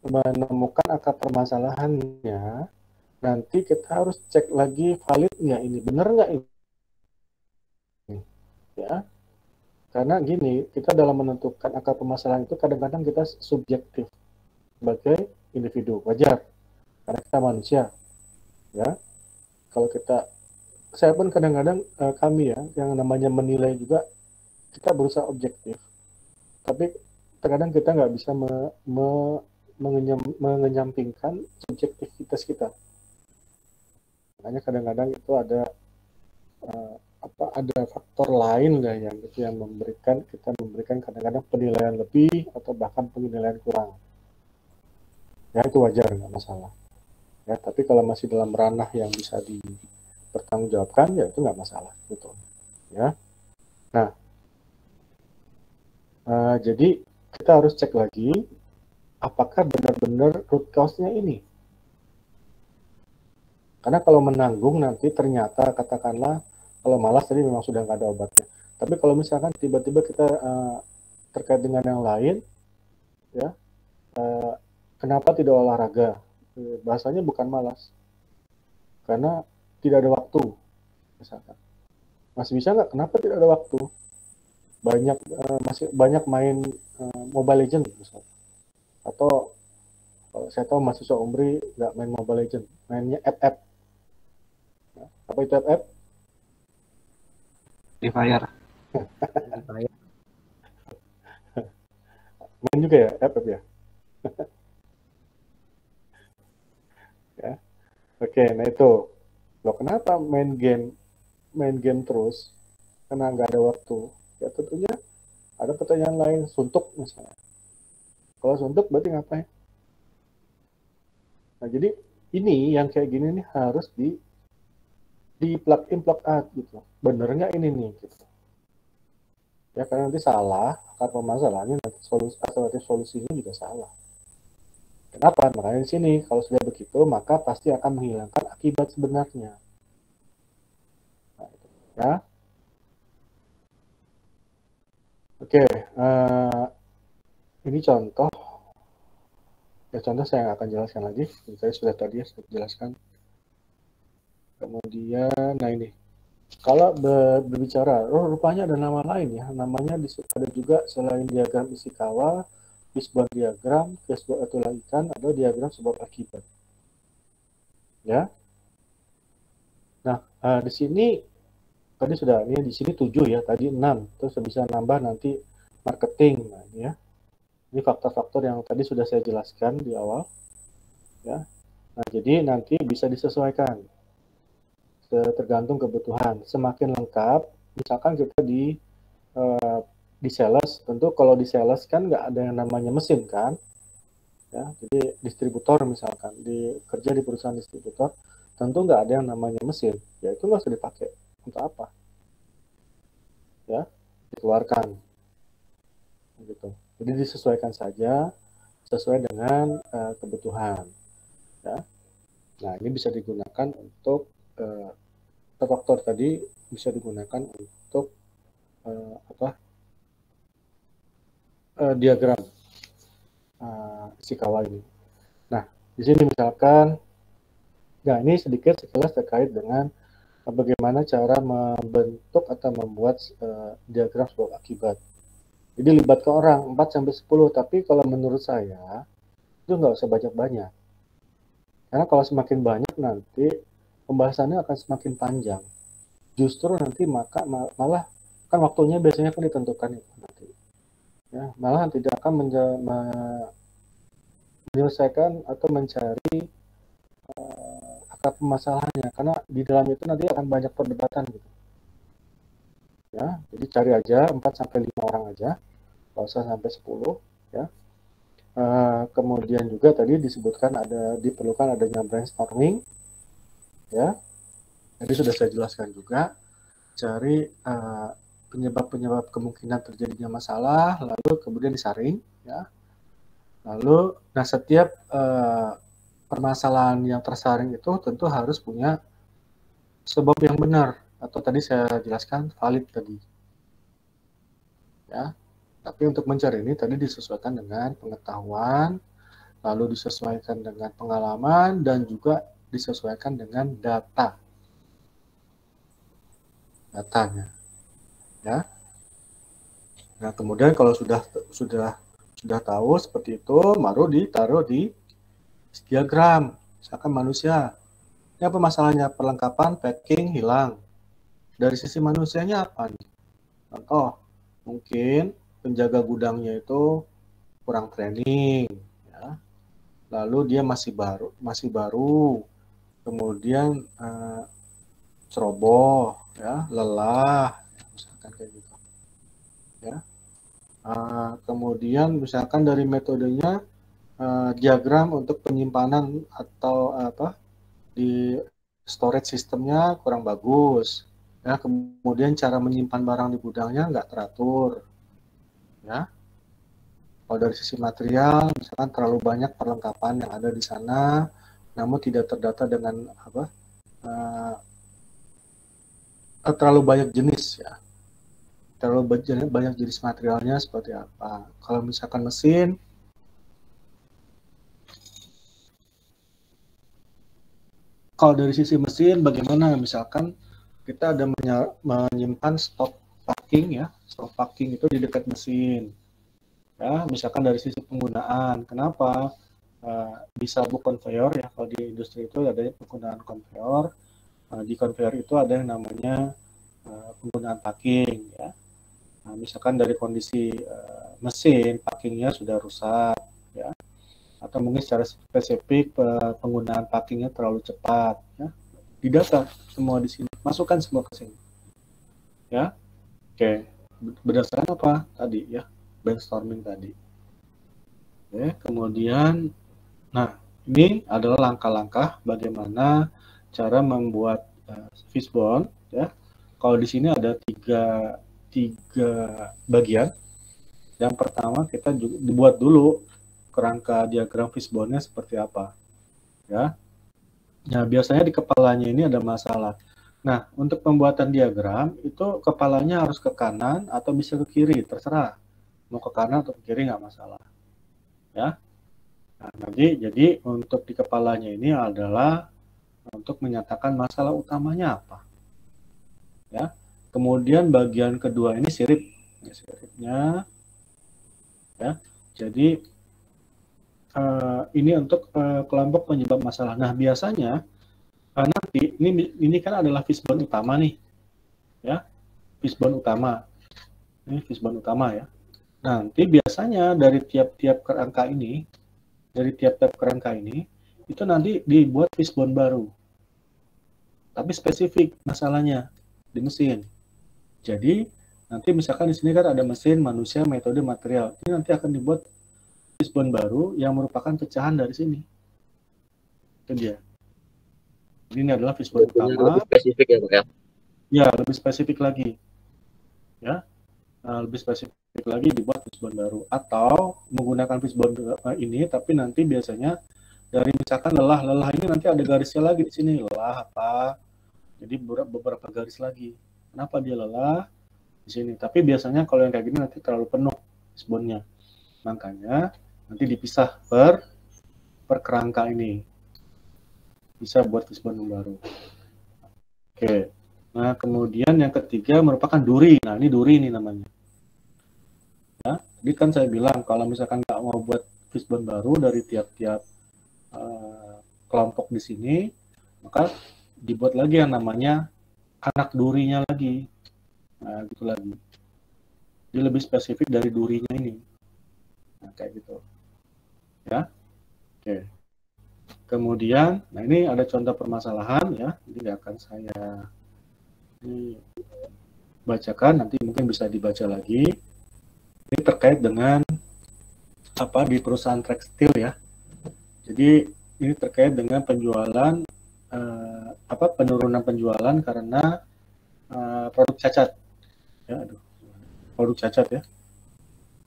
menemukan akar permasalahannya, nanti kita harus cek lagi valid nggak ini, benar nggak ini, ya. Karena gini, kita dalam menentukan akar permasalahan itu kadang-kadang kita subjektif sebagai individu, wajar, karena kita manusia, ya. Kalau saya pun kadang-kadang kami ya, yang namanya menilai juga, kita berusaha objektif, tapi terkadang kita nggak bisa mengenyampingkan subjektivitas kita. Makanya kadang-kadang itu ada faktor lain lah yang kita memberikan kadang-kadang penilaian lebih atau bahkan penilaian kurang. Ya itu wajar, nggak masalah. Ya tapi kalau masih dalam ranah yang bisa dipertanggungjawabkan, ya itu nggak masalah gitu. Ya. Nah, jadi kita harus cek lagi apakah benar-benar root cause-nya ini. Karena kalau menanggung nanti ternyata katakanlah kalau malas tadi memang sudah nggak ada obatnya. Tapi kalau misalkan tiba-tiba kita terkait dengan yang lain, ya kenapa tidak olahraga? Bahasanya bukan malas, karena tidak ada waktu. Misalkan masih bisa nggak? Kenapa tidak ada waktu? Masih banyak main Mobile Legends misalkan. Atau saya tahu mahasiswa Umbri nggak main Mobile Legends, mainnya app. Nah, apa itu app? Free Fire. Main juga ya app ya. Ya, oke. Nah itu, loh kenapa main game terus? Karena nggak ada waktu. Ya tentunya ada pertanyaan lain, suntuk misalnya. Kalau suntuk berarti ngapain? Nah, jadi ini yang kayak gini nih harus di plug in plug out gitu. Bener nggak ini nih gitu. Ya karena nanti salah, akar permasalahannya nanti alternatif solusinya juga salah. Kenapa? Makanya di sini kalau sudah begitu maka pasti akan menghilangkan akibat sebenarnya. Nah, itu, ya. Oke, ini contoh. Ya contoh saya akan jelaskan lagi. Saya sudah jelaskan. Kemudian, nah ini. Kalau berbicara, rupanya ada nama lain ya. Namanya ada juga selain diagram Ishikawa, fishbone diagram, fishbone tulang ikan, ada diagram sebab akibat. Ya. Nah, di sini tadi sudah ini di sini 7 ya, tadi 6. Terus bisa nambah nanti marketing. Nah, ini ya. Ini faktor-faktor yang tadi sudah saya jelaskan di awal. Ya. Nah, jadi nanti bisa disesuaikan tergantung kebutuhan. Semakin lengkap, misalkan kita di sales, tentu kalau di sales kan nggak ada yang namanya mesin kan, ya. Jadi distributor misalkan, kerja di perusahaan distributor, tentu nggak ada yang namanya mesin, ya itu nggak usah dipakai. Untuk apa? Ya, dikeluarkan. Gitu. Jadi disesuaikan saja, sesuai dengan kebutuhan. Ya. Nah ini bisa digunakan untuk faktor tadi bisa digunakan untuk diagram Ishikawa ini. Nah, di sini misalkan, nah ini sedikit sekilas terkait dengan bagaimana cara membentuk atau membuat diagram sebab akibat. Jadi libatkan orang 4-10, tapi kalau menurut saya itu nggak usah banyak-banyak. Karena kalau semakin banyak nanti pembahasannya akan semakin panjang. Justru nanti malah kan waktunya biasanya kan ditentukan itu nanti. Ya, malah tidak akan menyelesaikan atau mencari akar permasalahannya, karena di dalam itu nanti akan banyak perdebatan gitu. Ya, jadi cari aja 4-5 orang aja, nggak usah sampai 10 ya. Kemudian juga tadi disebutkan diperlukan adanya brainstorming ya. Jadi sudah saya jelaskan juga, cari penyebab-penyebab kemungkinan terjadinya masalah, lalu kemudian disaring ya. Lalu setiap permasalahan yang tersaring itu tentu harus punya sebab yang benar, atau tadi saya jelaskan valid tadi ya. Tapi untuk mencari ini tadi disesuaikan dengan pengetahuan, lalu disesuaikan dengan pengalaman, dan juga disesuaikan dengan datanya ya. Nah, kemudian kalau sudah tahu seperti itu, baru ditaruh di diagram. Misalkan manusia, ini apa masalahnya? Perlengkapan packing hilang. Dari sisi manusianya apa nih? Contoh, mungkin penjaga gudangnya itu kurang training ya. Lalu dia masih baru, kemudian ceroboh ya, lelah ya, misalkan kayak gitu ya. Kemudian misalkan dari metodenya diagram untuk penyimpanan atau di storage sistemnya kurang bagus ya, kemudian cara menyimpan barang di gudangnya nggak teratur ya. Kalau dari sisi material, misalkan terlalu banyak perlengkapan yang ada di sana, namun tidak terdata dengan terlalu banyak jenis ya. Terlalu banyak jenis materialnya seperti apa. Kalau misalkan mesin, kalau dari sisi mesin bagaimana? Misalkan kita ada menyimpan stok packing ya, stok packing itu di dekat mesin. Ya, misalkan dari sisi penggunaan, kenapa di sabuk konveyor ya, kalau di industri itu ada penggunaan konveyor. Di konveyor itu ada yang namanya penggunaan packing ya. Nah, misalkan dari kondisi mesin packingnya sudah rusak ya, atau mungkin secara spesifik penggunaan packingnya terlalu cepat ya, didata semua di sini, masukkan semua ke sini ya. Oke, berdasarkan apa tadi ya, brainstorming tadi. Oke, kemudian ini adalah langkah-langkah bagaimana cara membuat fishbone ya. Kalau di sini ada tiga bagian. Yang pertama kita juga dibuat dulu kerangka diagram fishbone-nya seperti apa ya. Nah, biasanya di kepalanya ini ada masalah. Nah, untuk pembuatan diagram itu kepalanya harus ke kanan atau bisa ke kiri, terserah. Mau ke kanan atau ke kiri nggak masalah ya. Nah, jadi untuk di kepalanya ini adalah untuk menyatakan masalah utamanya apa ya. Kemudian bagian kedua ini siripnya ya. Jadi ini untuk kelompok penyebab masalah. Nah, biasanya nanti ini kan adalah fishbone utama nih ya, fishbone utama. Ini fishbone utama ya. Nanti biasanya dari tiap-tiap kerangka ini, itu nanti dibuat fishbone baru. Tapi spesifik masalahnya di mesin. Jadi nanti misalkan di sini kan ada mesin, manusia, metode, material. Ini nanti akan dibuat fishbone baru yang merupakan pecahan dari sini. Itu dia. Ini adalah fishbone utama. Lebih spesifik ya Pak ya? Ya, lebih spesifik lagi. Ya, lebih spesifik lagi dibuat fishbone baru. Atau menggunakan fishbone ini, tapi nanti biasanya dari misalkan lelah ini nanti ada garisnya lagi di sini. Lelah apa? Jadi beberapa garis lagi. Kenapa dia lelah? Di sini. Tapi biasanya kalau yang kayak gini nanti terlalu penuh fishbone-nya. Makanya nanti dipisah per kerangka ini. Bisa buat fishbone baru. Oke. Nah, kemudian yang ketiga merupakan duri. Nah, ini duri ini namanya. Ya, jadi kan saya bilang kalau misalkan nggak mau buat fishbone baru dari tiap-tiap kelompok di sini, maka dibuat lagi yang namanya anak durinya lagi. Nah, gitu lagi. Dia lebih spesifik dari durinya ini. Nah, kayak gitu. Ya. Oke. Kemudian, nah ini ada contoh permasalahan ya. Ini nggak akan saya bacakan, nanti mungkin bisa dibaca lagi. Ini terkait dengan apa di perusahaan tekstil ya. Jadi ini terkait dengan penjualan penurunan penjualan karena produk cacat. Ya, produk cacat ya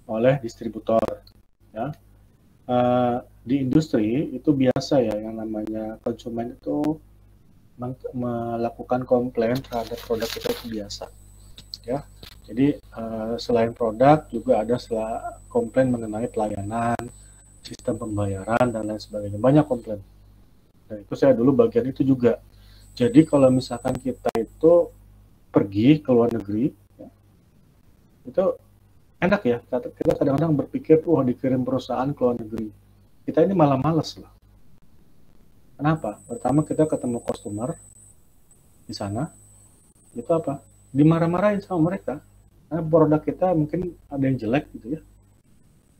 oleh distributor ya. Di industri itu biasa ya yang namanya konsumen itu melakukan komplain terhadap produk itu biasa ya. Jadi selain produk juga ada komplain mengenai pelayanan, sistem pembayaran dan lain sebagainya, banyak komplain. Dan itu saya dulu bagian itu juga. Jadi kalau misalkan kita itu pergi ke luar negeri ya, itu enak ya, kita kadang-kadang berpikir, wah dikirim perusahaan ke luar negeri. Kita ini malah males loh. Kenapa? Pertama kita ketemu customer di sana, itu apa? Dimarah-marahin sama mereka. Karena produk kita mungkin ada yang jelek gitu ya.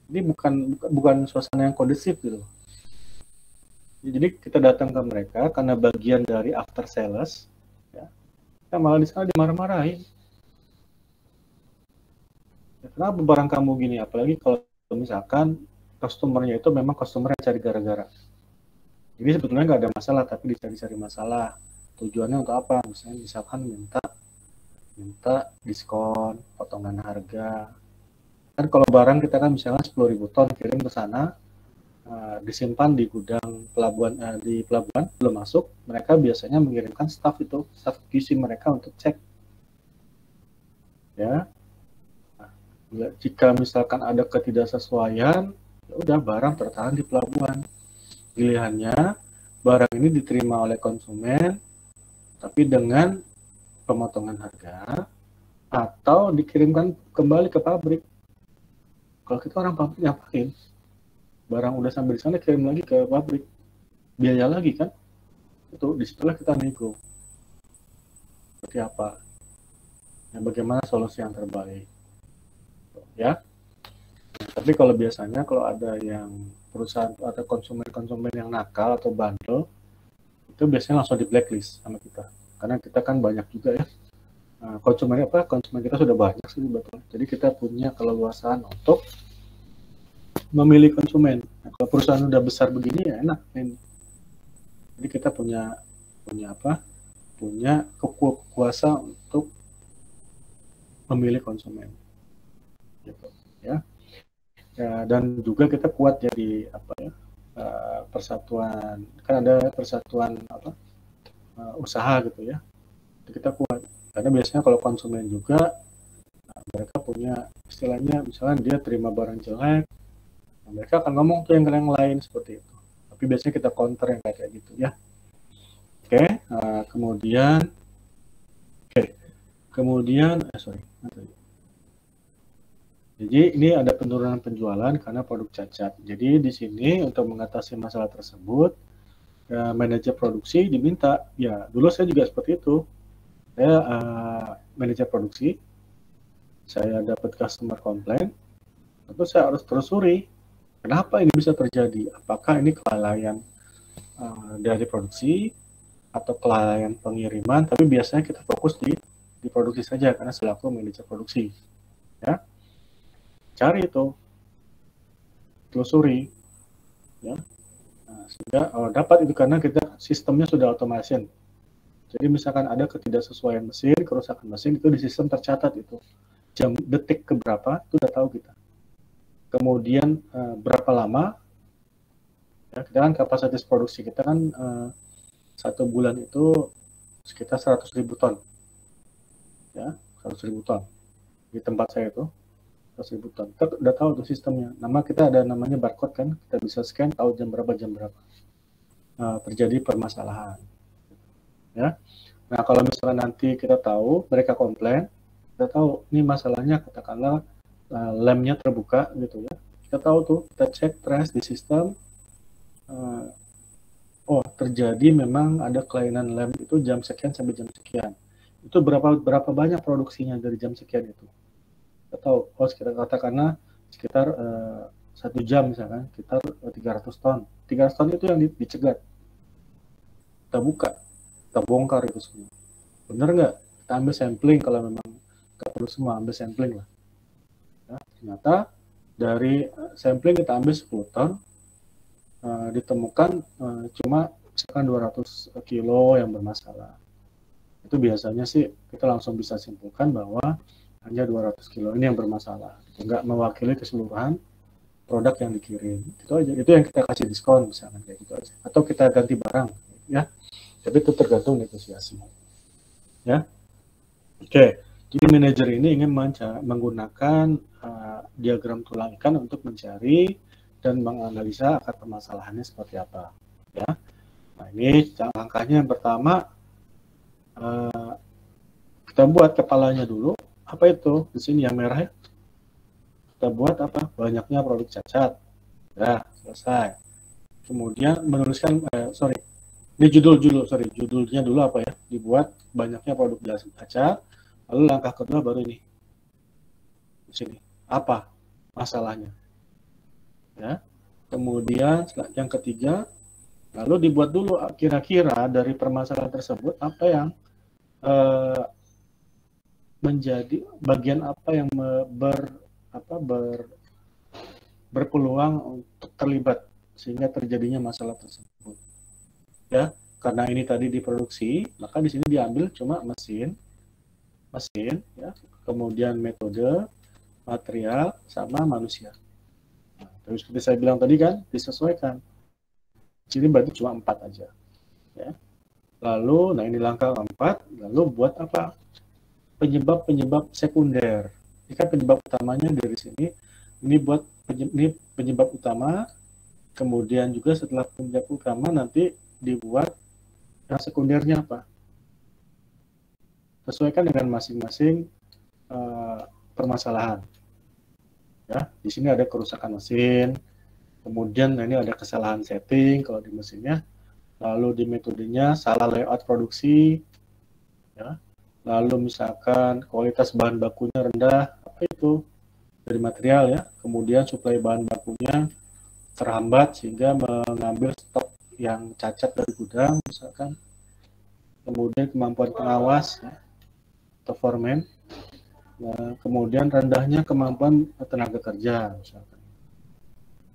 Ini bukan suasana yang kondusif gitu. Jadi kita datang ke mereka karena bagian dari after sales, ya, kita malah di sana dimarah-marahin. Kenapa barang kamu gini? Apalagi kalau misalkan customernya itu memang customer yang cari gara-gara. Jadi sebetulnya nggak ada masalah, tapi dicari-cari masalah. Tujuannya untuk apa? Misalkan minta diskon, potongan harga. Kan kalau barang kita kan misalnya 10.000 ton kirim ke sana, disimpan di gudang pelabuhan, di pelabuhan belum masuk, mereka biasanya mengirimkan staff QC mereka untuk cek. Ya. Jika misalkan ada ketidaksesuaian, ya udah barang tertahan di pelabuhan. Pilihannya barang ini diterima oleh konsumen tapi dengan pemotongan harga atau dikirimkan kembali ke pabrik. Kalau kita orang pabrik ngapain? Barang udah sampai di sana kirim lagi ke pabrik, biaya lagi kan? Itu disitulah kita nego. Seperti apa? Ya, bagaimana solusi yang terbaik? Ya. Tapi kalau biasanya kalau ada yang perusahaan atau konsumen yang nakal atau bandel, itu biasanya langsung di blacklist sama kita. Karena kita kan banyak juga ya. Konsumen kita sudah banyak sih betul. Jadi kita punya keleluasaan untuk memilih konsumen. Nah, kalau perusahaan udah besar begini ya enak ini. Jadi kita punya kuasa untuk memilih konsumen. Gitu ya. Ya, dan juga kita kuat jadi persatuan, kan ada persatuan usaha gitu ya, kita kuat karena biasanya kalau konsumen juga mereka punya istilahnya, misalnya dia terima barang jelek, mereka akan ngomong ke yang lain seperti itu, tapi biasanya kita counter yang kayak gitu ya. Kemudian jadi ini ada penurunan penjualan karena produk cacat. Jadi di sini untuk mengatasi masalah tersebut, manajer produksi diminta. Ya, dulu saya juga seperti itu. Saya manajer produksi, saya dapat customer complaint, tentu saya harus telusuri. Kenapa ini bisa terjadi? Apakah ini kelalaian dari produksi atau kelalaian pengiriman? Tapi biasanya kita fokus di produksi saja karena selaku manajer produksi. Ya. Cari itu, telusuri, ya, sehingga dapat itu karena kita sistemnya sudah automation. Jadi misalkan ada ketidaksesuaian mesin, kerusakan mesin, itu di sistem tercatat itu jam detik keberapa itu udah tahu kita. Kemudian berapa lama? Ya, kita kan kapasitas produksi kita kan 1 bulan itu sekitar 100.000 ton, ya 100.000 ton di tempat saya itu. 100.000 ton. Kita udah tahu tuh sistemnya. Nama kita ada namanya barcode kan, kita bisa scan tahu jam berapa terjadi permasalahan. Ya. Nah kalau misalnya nanti kita tahu mereka komplain, kita tahu ini masalahnya katakanlah lemnya terbuka gitu ya. Kita tahu tuh, kita cek trace di sistem oh terjadi memang ada kelainan lem itu jam sekian sampai jam sekian. Itu berapa banyak produksinya dari jam sekian itu? Atau katakanlah sekitar 1 jam misalkan, sekitar 300 ton. 300 ton itu yang dicegat. Kita buka, kita bongkar itu semua. Bener nggak? Kita ambil sampling kalau memang nggak perlu semua, ambil sampling lah. Ya, ternyata dari sampling kita ambil 10 ton, ditemukan cuma misalkan 200 kilo yang bermasalah. Itu biasanya sih kita langsung bisa simpulkan bahwa hanya 200 kilo ini yang bermasalah. Nggak mewakili keseluruhan produk yang dikirim. Itu aja. Itu yang kita kasih diskon misalkan kayak gitu aja. Atau kita ganti barang, ya. Tapi itu tergantung negosiasi. Ya. Oke. Jadi manajer ini ingin menggunakan diagram tulang ikan untuk mencari dan menganalisa akar permasalahannya seperti apa. Ya. Nah, ini langkahnya yang pertama, kita buat kepalanya dulu. Apa itu? Di sini yang merah ya. Kita buat apa? Banyaknya produk cacat. Ya, selesai. Kemudian menuliskan, ini judulnya dulu apa ya? Dibuat banyaknya produk cacat. Lalu langkah kedua baru ini. Di sini. Apa masalahnya? Ya. Kemudian yang ketiga, lalu dibuat dulu kira-kira dari permasalahan tersebut apa yang menjadi bagian apa yang berpeluang untuk terlibat sehingga terjadinya masalah tersebut. Ya, karena ini tadi diproduksi, maka di sini diambil cuma mesin, ya, kemudian metode, material, sama manusia. Nah, terus seperti saya bilang tadi kan, disesuaikan. Di sini berarti cuma 4 aja. Ya. Lalu, nah ini langkah 4, lalu buat apa? Penyebab sekunder. Ini kan penyebab utamanya dari sini. Ini buat penyebab utama. Kemudian juga setelah penyebab utama nanti dibuat yang sekundernya apa? Sesuaikan dengan masing-masing permasalahan. Ya, di sini ada kerusakan mesin. Kemudian ini ada kesalahan setting kalau di mesinnya. Lalu di metodenya salah layout produksi. Ya. Lalu misalkan kualitas bahan bakunya rendah, apa itu? Dari material ya. Kemudian suplai bahan bakunya terhambat sehingga mengambil stok yang cacat dari gudang misalkan. Kemudian kemampuan pengawas ya, atau foreman. Nah, kemudian rendahnya kemampuan tenaga kerja misalkan.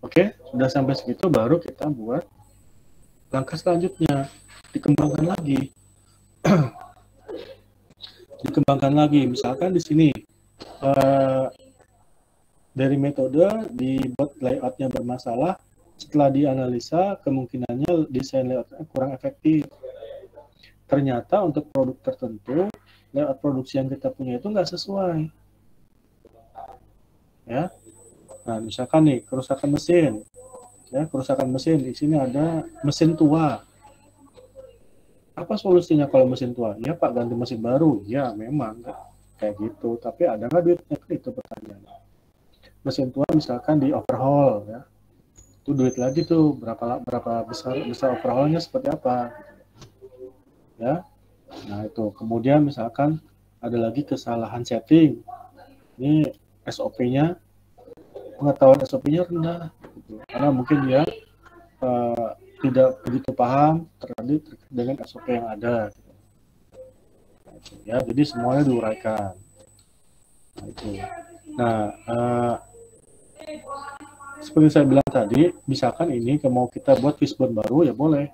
Oke, sudah sampai segitu baru kita buat langkah selanjutnya, dikembangkan lagi. Dikembangkan lagi, misalkan di sini dari metode dibuat layoutnya bermasalah, setelah dianalisa kemungkinannya desain layoutnya kurang efektif. Ternyata untuk produk tertentu layout produksi yang kita punya itu nggak sesuai. Ya, nah misalkan nih kerusakan mesin, ya kerusakan mesin di sini ada mesin tua. Apa solusinya kalau mesin tua? Ya Pak, ganti mesin baru. Ya memang kayak gitu. Tapi ada nggak duitnya? Itu pertanyaannya. Mesin tua misalkan di overhaul, ya. Itu duit lagi tuh berapa besar overhaulnya seperti apa? Ya. Nah itu. Kemudian misalkan ada lagi kesalahan setting. Ini SOP-nya, pengetahuan SOP-nya rendah. Gitu. Karena mungkin dia tidak begitu paham terkait dengan SOP yang ada. Nah, itu, ya, jadi semuanya diuraikan. Nah, itu. Nah, seperti saya bilang tadi, misalkan ini mau kita buat fishbone baru ya boleh.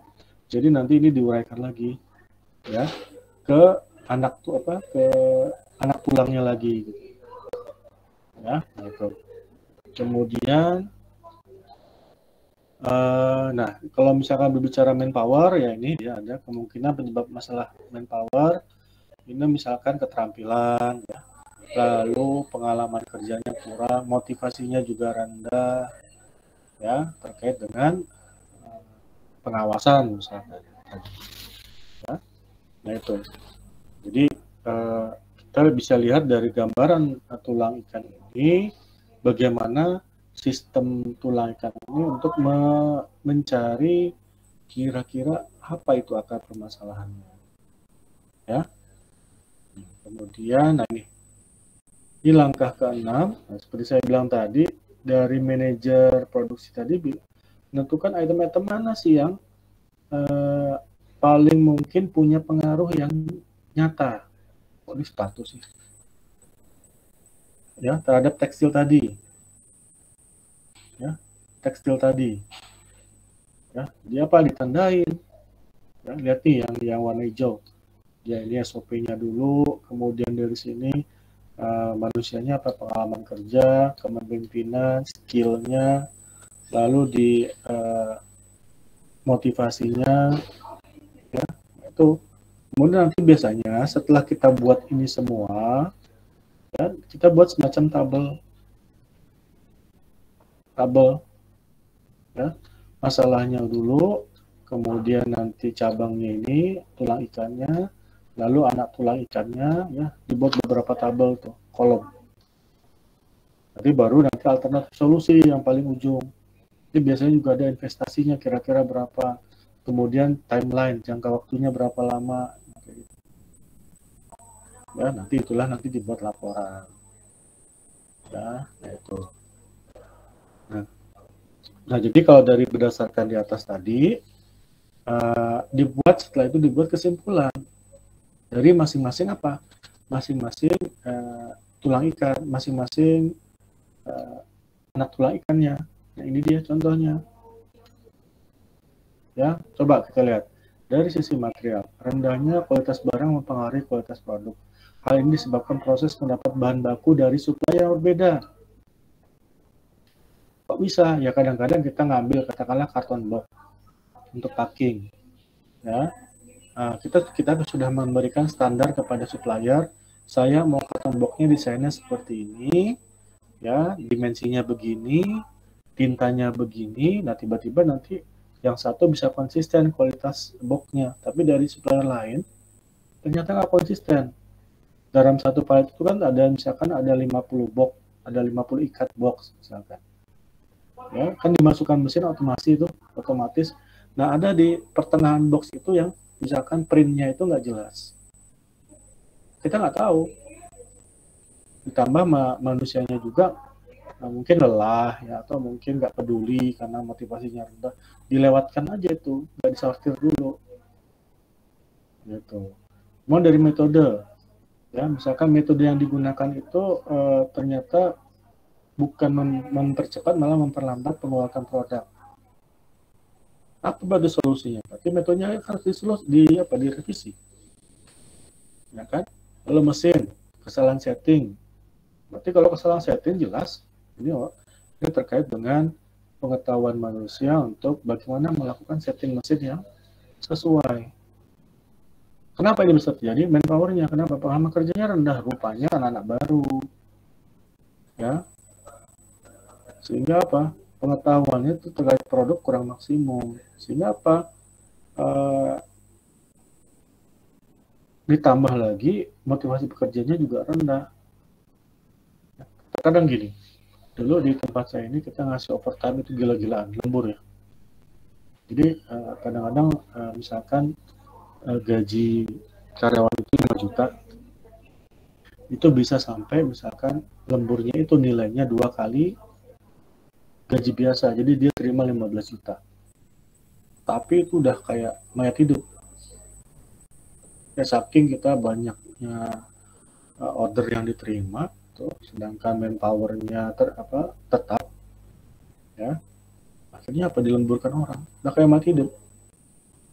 Jadi nanti ini diuraikan lagi, ya, ke anak tulangnya lagi, gitu. Ya, nah itu. Kemudian nah, kalau misalkan berbicara manpower, ya ini dia ada kemungkinan penyebab masalah manpower. Ini misalkan keterampilan, ya. Lalu pengalaman kerjanya kurang, motivasinya juga rendah, ya, terkait dengan pengawasan misalkan. Ya. Nah itu. Jadi kita bisa lihat dari gambaran tulang ikan ini bagaimana sistem tulang ikan ini untuk mencari kira-kira apa itu akar permasalahannya, ya. Kemudian, nah ini langkah ke-6, nah, seperti saya bilang tadi, dari manajer produksi tadi menentukan item-item mana sih yang paling mungkin punya pengaruh yang nyata. Kok ini sepatu sih? Ya, terhadap tekstil tadi. Ya, tekstil tadi. Ya, dia apa? Ditandain. Ya, lihat nih yang warna hijau. Ya, ini SOP-nya dulu, kemudian dari sini manusianya apa, pengalaman kerja, kepemimpinan, skill-nya, lalu di motivasinya, ya, itu. Kemudian nanti biasanya setelah kita buat ini semua, ya, kita buat semacam tabel, ya, masalahnya dulu, kemudian nanti cabangnya ini, tulang ikannya, lalu anak tulang ikannya, ya, dibuat beberapa tabel tuh, kolom. Nanti baru nanti alternatif solusi yang paling ujung. Ini biasanya juga ada investasinya kira-kira berapa, kemudian timeline, jangka waktunya berapa lama. Ya, nanti dibuat laporan. Ya, itu. Nah, jadi kalau dari berdasarkan di atas tadi, dibuat kesimpulan dari masing-masing apa? Masing-masing tulang ikan, masing-masing anak tulang ikannya. Nah, ini dia contohnya. Ya, coba kita lihat. Dari sisi material, rendahnya kualitas barang mempengaruhi kualitas produk. Hal ini disebabkan proses mendapat bahan baku dari supplier yang berbeda. Kok bisa? Ya kadang-kadang kita ngambil katakanlah karton box untuk packing. Ya, kita sudah memberikan standar kepada supplier. Saya mau karton boxnya desainnya seperti ini, ya, dimensinya begini, tintanya begini. Nah, tiba-tiba nanti yang satu bisa konsisten kualitas boxnya, tapi dari supplier lain ternyata nggak konsisten. Dalam satu palet itu kan ada misalkan ada 50 box, ada 50 ikat box misalkan. Ya, kan dimasukkan mesin otomatis. Nah, ada di pertengahan box itu yang misalkan printnya itu nggak jelas. Kita nggak tahu. Ditambah manusianya juga mungkin lelah, ya, atau mungkin nggak peduli karena motivasinya rendah. Dilewatkan aja itu, nggak disortir dulu. Gitu. Mau dari metode, ya, misalkan metode yang digunakan itu ternyata bukan mempercepat, malah memperlambat pengeluaran produk. Apa berarti solusinya? Berarti metodenya harus direvisi. Ya kan? Lalu mesin, kesalahan setting. Berarti kalau kesalahan setting jelas, ini terkait dengan pengetahuan manusia untuk bagaimana melakukan setting mesin yang sesuai. Kenapa ini bisa terjadi? Manpower-nya. Kenapa? Pengalaman kerjanya rendah, rupanya anak-anak baru. Ya. Sehingga apa? Pengetahuannya itu terkait produk kurang maksimum. Sehingga apa? Ditambah lagi motivasi pekerjanya juga rendah. Kadang gini, dulu di tempat saya ini kita ngasih overtime itu gila-gilaan, lembur ya. Jadi kadang-kadang misalkan gaji karyawan itu 5 juta, itu bisa sampai misalkan lemburnya itu nilainya 2 kali gaji biasa, jadi dia terima 15 juta. Tapi itu udah kayak mayat hidup. Ya, saking kita banyaknya order yang diterima, tuh, sedangkan manpower-nya tetap, ya, akhirnya apa, dilemburkan orang. Nah, kayak mati hidup.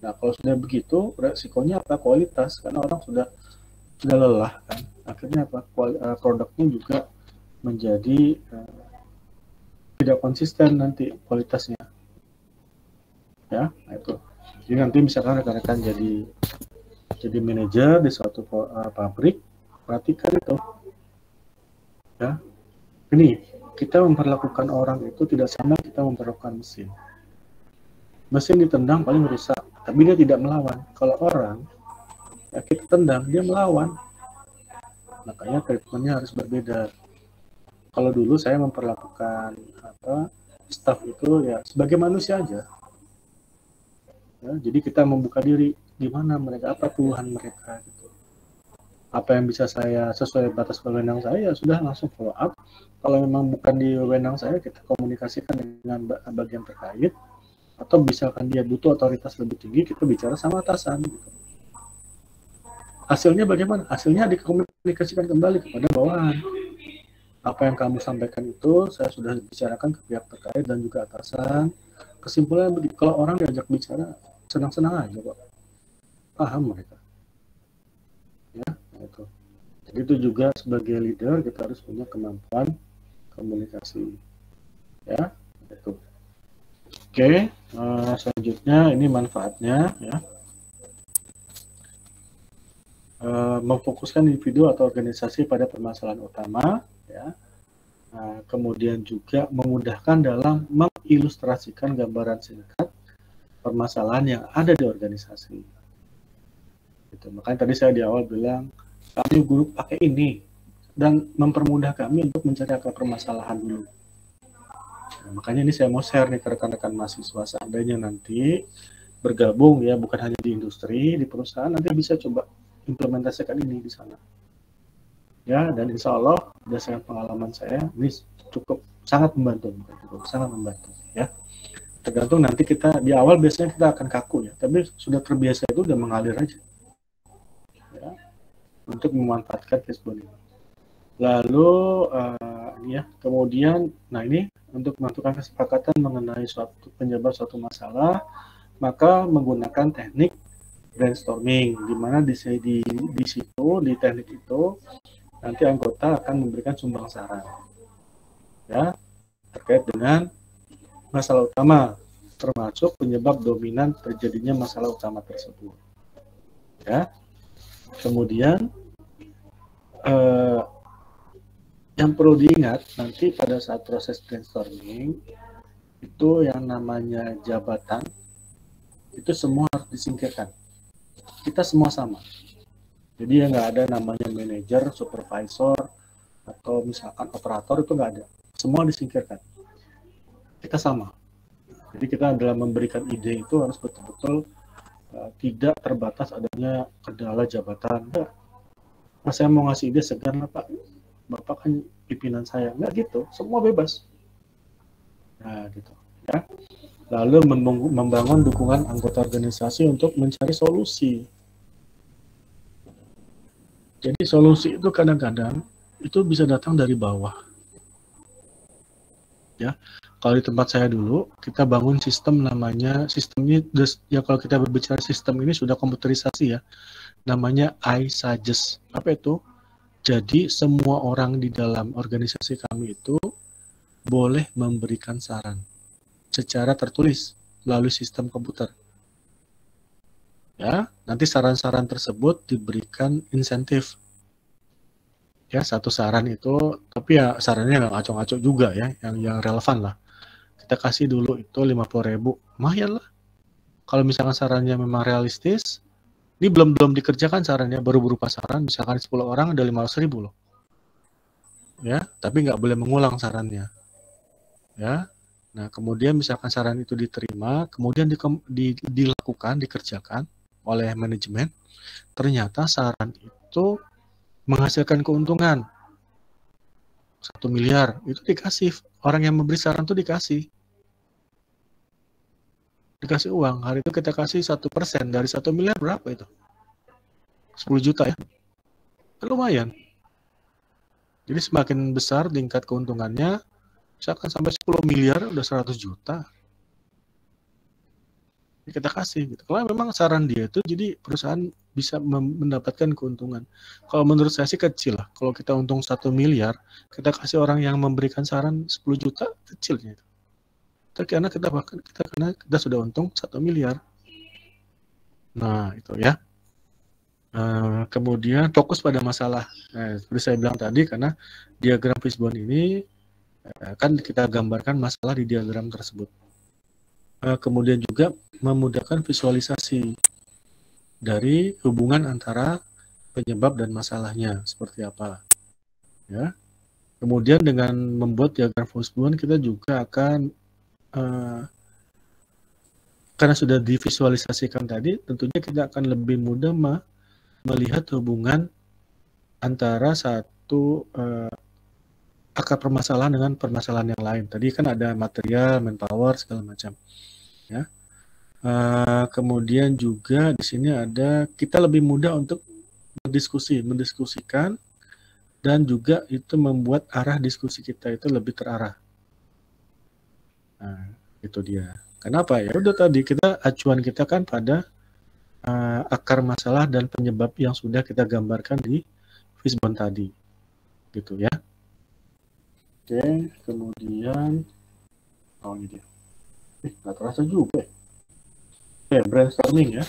Nah, kalau sudah begitu, resikonya apa? Kualitas, karena orang sudah lelah kan. Akhirnya apa? Produknya juga menjadi tidak konsisten nanti kualitasnya. Ya, nah itu. Jadi nanti misalkan rekan-rekan jadi manajer di suatu pabrik, perhatikan itu. Ya. Ini kita memperlakukan orang itu tidak sama kita memperlakukan mesin. Mesin ditendang paling rusak, tapi dia tidak melawan. Kalau orang, ya kita tendang, dia melawan. Makanya treatmentnya harus berbeda. Kalau dulu saya memperlakukan staff itu ya sebagai manusia aja. Ya, jadi kita membuka diri, gimana mereka, apa keluhan mereka gitu. Apa yang bisa saya sesuai batas wewenang saya, sudah langsung follow up. Kalau memang bukan di wewenang saya, kita komunikasikan dengan bagian terkait, atau misalkan dia butuh otoritas lebih tinggi, kita bicara sama atasan gitu. Hasilnya bagaimana? Hasilnya dikomunikasikan kembali kepada bawahan. Apa yang kamu sampaikan itu saya sudah bicarakan ke pihak terkait dan juga atasan. Kesimpulannya begitu, kalau orang diajak bicara senang-senang aja kok, paham mereka. Ya, itu. Jadi itu juga sebagai leader kita harus punya kemampuan komunikasi. Ya, itu. Oke, selanjutnya ini manfaatnya ya. Memfokuskan individu atau organisasi pada permasalahan utama ya. Kemudian juga memudahkan dalam mengilustrasikan gambaran singkat permasalahan yang ada di organisasi. Gitu. Makanya tadi saya di awal bilang kami guru pakai ini dan mempermudah kami untuk mencari akar permasalahan dulu. Nah, makanya ini saya mau share nih ke rekan-rekan mahasiswa, seandainya nanti bergabung ya, bukan hanya di industri, di perusahaan, nanti bisa coba implementasikan ini di sana. Ya, dan insya Allah berdasarkan pengalaman saya ini cukup sangat membantu ya. Tergantung nanti kita di awal biasanya kita akan kaku ya, tapi sudah terbiasa itu udah mengalir aja ya, untuk memanfaatkan Fishbone ini. Lalu ya kemudian, nah ini untuk menentukan kesepakatan mengenai suatu penyebab suatu masalah, maka menggunakan teknik brainstorming, di mana di situ di teknik itu nanti anggota akan memberikan sumbang saran ya terkait dengan masalah utama, termasuk penyebab dominan terjadinya masalah utama tersebut ya. Kemudian yang perlu diingat nanti pada saat proses brainstorming itu yang namanya jabatan itu semua harus disingkirkan. Kita semua sama. Jadi ya nggak ada namanya manajer, supervisor, atau misalkan operator, itu nggak ada. Semua disingkirkan. Kita sama. Jadi kita dalam memberikan ide itu harus betul-betul tidak terbatas adanya kendala jabatan. Enggak. Nah, saya mau ngasih ide segan lah Pak. Bapak kan pimpinan saya. Nggak gitu. Semua bebas. Nah gitu. Ya. Lalu membangun dukungan anggota organisasi untuk mencari solusi. Jadi solusi itu kadang-kadang itu bisa datang dari bawah. Ya, kalau di tempat saya dulu kita bangun sistem namanya, sistem ini ya kalau kita berbicara sistem ini sudah komputerisasi ya, namanya I suggest. Apa itu? Jadi semua orang di dalam organisasi kami itu boleh memberikan saran secara tertulis melalui sistem komputer. Ya, nanti saran-saran tersebut diberikan insentif. Ya, satu saran itu, tapi ya sarannya nggak ngaco-ngaco juga ya, yang relevan lah. Kita kasih dulu itu 50.000, lumayan lah. Kalau misalkan sarannya memang realistis, ini belum dikerjakan sarannya, baru berupa saran, misalkan 10 orang ada 500.000 loh. Ya, tapi nggak boleh mengulang sarannya. Ya, nah kemudian misalkan saran itu diterima, kemudian dilakukan, dikerjakan oleh manajemen, ternyata saran itu menghasilkan keuntungan 1 miliar, itu dikasih, orang yang memberi saran itu dikasih uang. Hari itu kita kasih 1% dari 1 miliar, berapa itu? 10 juta ya, lumayan. Jadi semakin besar tingkat keuntungannya, misalkan sampai 10 miliar udah 100 juta. Kita kasih gitu. Kalau memang saran dia itu jadi perusahaan bisa mendapatkan keuntungan. Kalau menurut saya sih kecil lah. Kalau kita untung 1 miliar, kita kasih orang yang memberikan saran 10 juta, kecilnya itu. Karena kita sudah untung 1 miliar. Nah, itu ya. Kemudian fokus pada masalah. Nah, seperti saya bilang tadi, karena diagram Fishbone ini kan kita gambarkan masalah di diagram tersebut. Kemudian juga memudahkan visualisasi dari hubungan antara penyebab dan masalahnya seperti apa. Ya. Kemudian dengan membuat diagram Fishbone kita juga akan karena sudah divisualisasikan tadi, tentunya kita akan lebih mudah melihat hubungan antara satu akar permasalahan dengan permasalahan yang lain. Tadi kan ada material, manpower, segala macam. Ya. Kemudian juga di sini ada kita lebih mudah untuk mendiskusikan, dan juga itu membuat arah diskusi kita itu lebih terarah. Nah, itu dia. Kenapa? Ya udah tadi kita acuan kita kan pada akar masalah dan penyebab yang sudah kita gambarkan di Fishbone tadi, gitu ya. Oke, kemudian ini dia. Nggak terasa juga. Oke, brainstorming ya.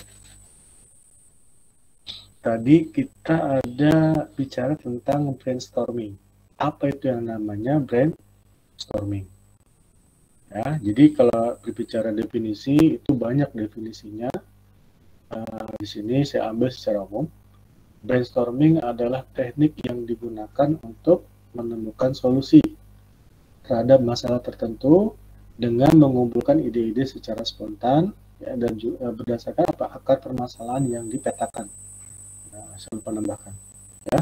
Tadi kita ada bicara tentang brainstorming. Apa itu yang namanya brainstorming? Ya, jadi kalau berbicara definisi itu banyak definisinya. Di sini saya ambil secara umum. Brainstorming adalah teknik yang digunakan untuk menemukan solusi terhadap masalah tertentu dengan mengumpulkan ide-ide secara spontan, ya, dan juga berdasarkan akar permasalahan yang dipetakan. Saya lupa nambahkan, ya,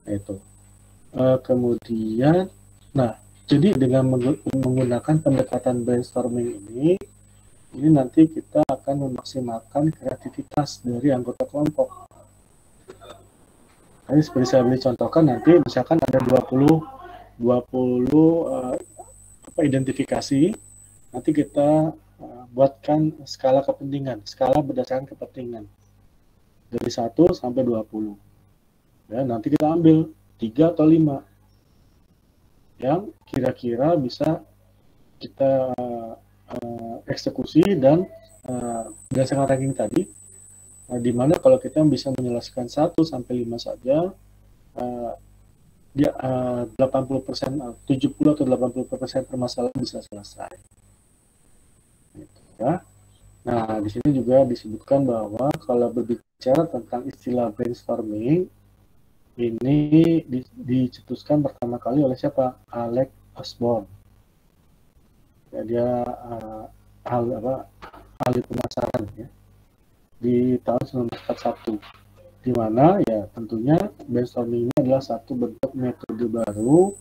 itu. Kemudian, jadi dengan menggunakan pendekatan brainstorming ini nanti kita akan memaksimalkan kreativitas dari anggota kelompok. Jadi seperti saya beri contohkan, nanti misalkan ada 20 identifikasi, nanti kita buatkan skala kepentingan, skala berdasarkan kepentingan. Dari 1 sampai 20. Ya, nanti kita ambil 3 atau 5 yang kira-kira bisa kita eksekusi dan berdasarkan ranking tadi, di mana kalau kita bisa menyelesaikan 1 sampai 5 saja, dia 80%, 70 atau 80% permasalahan bisa selesai. Gitu, ya. Nah, di sini juga disebutkan bahwa kalau berbicara tentang istilah brainstorming, ini dicetuskan pertama kali oleh siapa? Alex Osborne. Ya, dia ahli pemasaran ya, di tahun 1941. Di mana ya tentunya brainstorming ini adalah satu bentuk metode baru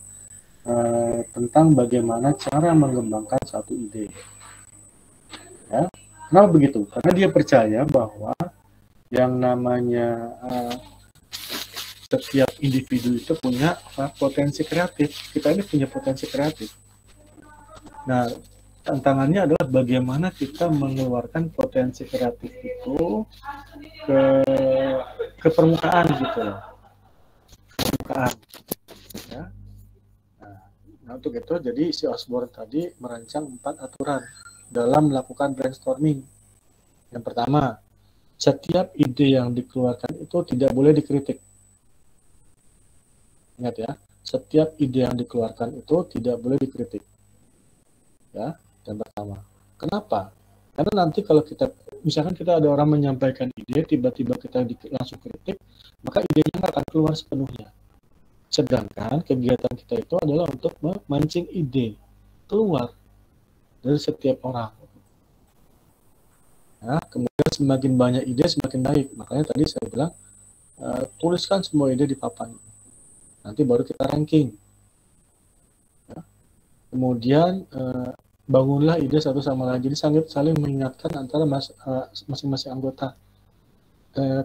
tentang bagaimana cara mengembangkan satu ide. Ya. Kenapa begitu? Karena dia percaya bahwa yang namanya setiap individu itu punya potensi kreatif. Kita ini punya potensi kreatif. Nah, tantangannya adalah bagaimana kita mengeluarkan potensi kreatif itu ke permukaan gitu loh. Permukaan. Ya. Nah, untuk itu jadi si Osborne tadi merancang 4 aturan dalam melakukan brainstorming. Yang pertama, setiap ide yang dikeluarkan itu tidak boleh dikritik. Ingat ya, setiap ide yang dikeluarkan itu tidak boleh dikritik. Ya, yang pertama. Kenapa? Karena nanti kalau kita, misalkan kita ada orang menyampaikan ide, tiba-tiba kita langsung kritik, maka idenya nggak akan keluar sepenuhnya. Sedangkan kegiatan kita itu adalah untuk memancing ide keluar dari setiap orang. Nah, kemudian semakin banyak ide semakin baik. Makanya tadi saya bilang tuliskan semua ide di papan. Nanti baru kita ranking. Ya. Kemudian bangunlah ide satu sama lain. Jadi saling mengingatkan antara masing-masing anggota.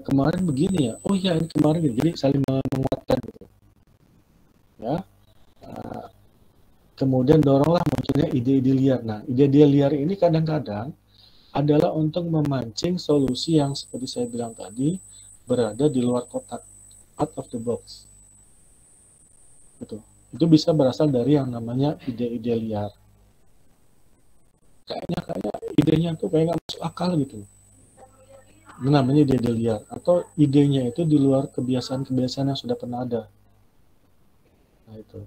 Kemarin begini ya. Oh iya, ini kemarin gitu. Jadi saling menguatkan gitu. Ya. Kemudian doronglah munculnya ide-ide liar. Nah, ide-ide liar ini kadang-kadang adalah untuk memancing solusi yang seperti saya bilang tadi berada di luar kotak, out of the box. Gitu. Itu bisa berasal dari yang namanya ide-ide liar. Kayaknya idenya tuh kayak nggak masuk akal gitu. Ini namanya ide-ide liar. Atau idenya itu di luar kebiasaan-kebiasaan yang sudah pernah ada. Nah itu.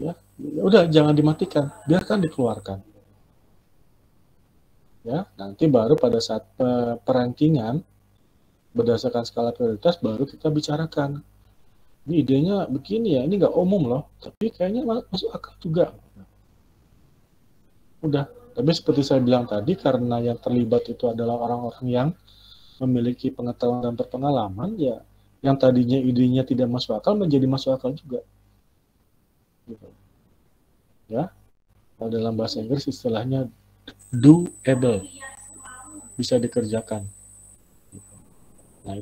Ya udah jangan dimatikan, biarkan dikeluarkan. Ya, nanti baru pada saat perankingan berdasarkan skala prioritas baru kita bicarakan. Ini idenya begini ya, ini nggak umum loh, tapi kayaknya masuk akal juga. Udah, Tapi seperti saya bilang tadi, karena yang terlibat itu adalah orang-orang yang memiliki pengetahuan dan berpengalaman, ya yang tadinya idenya tidak masuk akal menjadi masuk akal juga. Gitu. Ya, kalau dalam bahasa Inggris istilahnya doable, bisa dikerjakan. Nah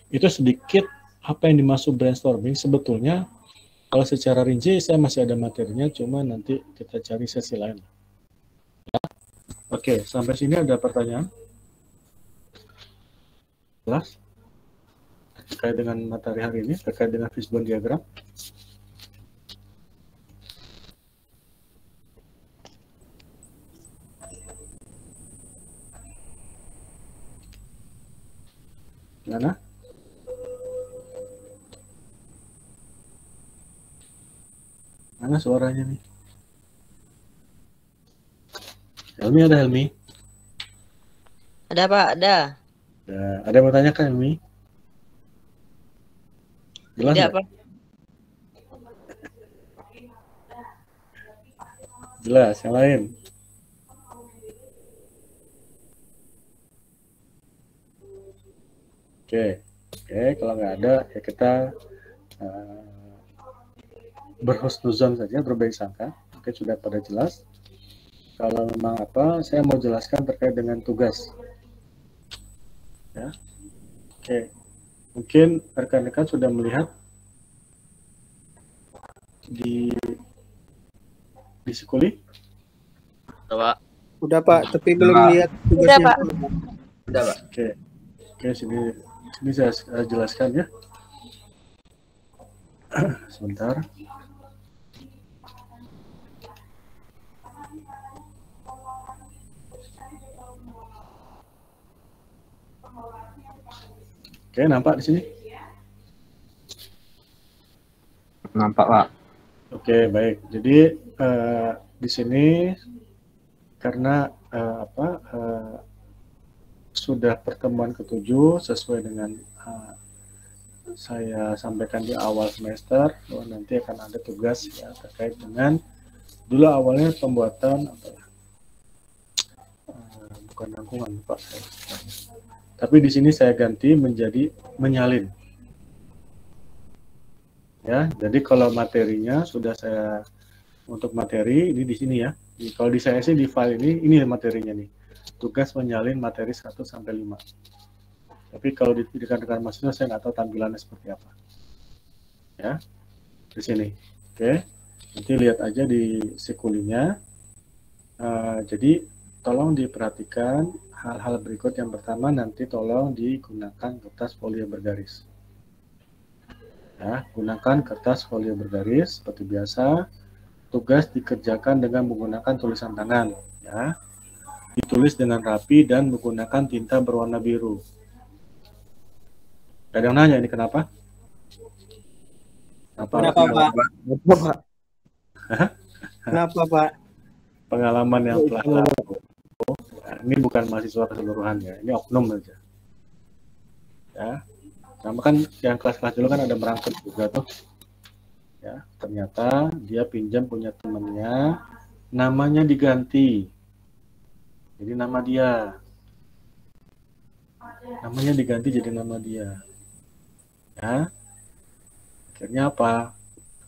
itu sedikit apa yang dimaksud brainstorming. Sebetulnya kalau secara rinci saya masih ada materinya, cuma nanti kita cari sesi lain. Ya. Oke, sampai sini ada pertanyaan? Jelas? Terkait dengan materi hari ini, terkait dengan fishbone diagram? Gimana? Mana suaranya nih? Helmi ada Helmi? Ada Pak, ada. Ada yang mau tanyakan Helmi? Jelas Tidak nggak? Pak. Jelas, yang lain? Oke, kalau nggak ada ya kita berhusnuzon saja, berbaik sangka. Oke, sudah pada jelas. Kalau memang apa, saya mau jelaskan terkait dengan tugas. Ya, oke. Mungkin rekan-rekan sudah melihat di Sikuli? Udah Pak, tapi belum lihat Udah, tugasnya. Pak. Udah, Pak. Oke, sini saya jelaskan ya. Sebentar. Oke, nampak di sini? Nampak, Pak. Oke, baik. Jadi di sini karena sudah pertemuan ke-7 sesuai dengan saya sampaikan di awal semester, bahwa nanti akan ada tugas ya terkait dengan dulu awalnya pembuatan bukan rangkuman Pak. Tapi di sini saya ganti menjadi menyalin. Ya, jadi kalau materinya sudah saya untuk materi ini di sini ya. Kalau di saya sih di file ini materinya nih. Tugas menyalin materi 1 sampai 5. Tapi kalau di rekan-rekan mahasiswa saya nggak tahu tampilannya seperti apa. Ya. Di sini. Oke. Nanti lihat aja di sikulinya. Jadi tolong diperhatikan hal-hal berikut. Yang pertama nanti tolong digunakan kertas folio bergaris. Ya, gunakan kertas folio bergaris seperti biasa. Tugas dikerjakan dengan menggunakan tulisan tangan, ya. Ditulis dengan rapi dan menggunakan tinta berwarna biru. Ada yang nanya ini kenapa? Kenapa Pak? Kenapa Pak? Pengalaman yang telah lalu. Ini bukan mahasiswa keseluruhan ya, ini oknum aja. Ya. Sama kan yang kelas-kelas dulu kan ada merangkap juga tuh. Ya, ternyata dia pinjam punya temennya, namanya diganti. Jadi nama dia. Namanya diganti jadi nama dia. Ya. Akhirnya apa?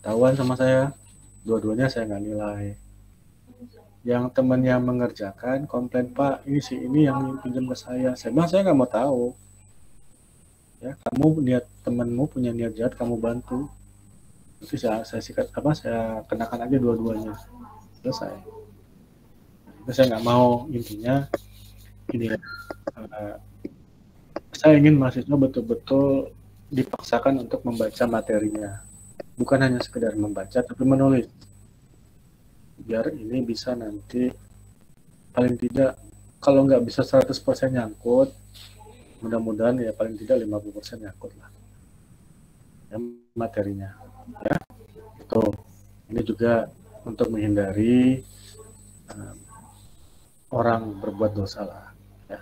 Ketahuan sama saya. Dua-duanya saya nggak nilai. Yang temannya mengerjakan komplain, Pak, ini yang pinjam ke saya. Saya bilang saya nggak mau tahu. Ya, kamu temanmu punya niat jahat, kamu bantu. Itu saya kenakan aja dua-duanya. Selesai. Itu saya nggak mau, intinya ini. Saya ingin mahasiswa betul-betul dipaksakan untuk membaca materinya. Bukan hanya sekedar membaca, tapi menulis. Biar ini bisa nanti paling tidak, kalau nggak bisa 100% nyangkut, mudah-mudahan ya paling tidak 50% nyangkut lah. Ya, materinya. Ya. Itu. Ini juga untuk menghindari orang berbuat dosa lah. Ya.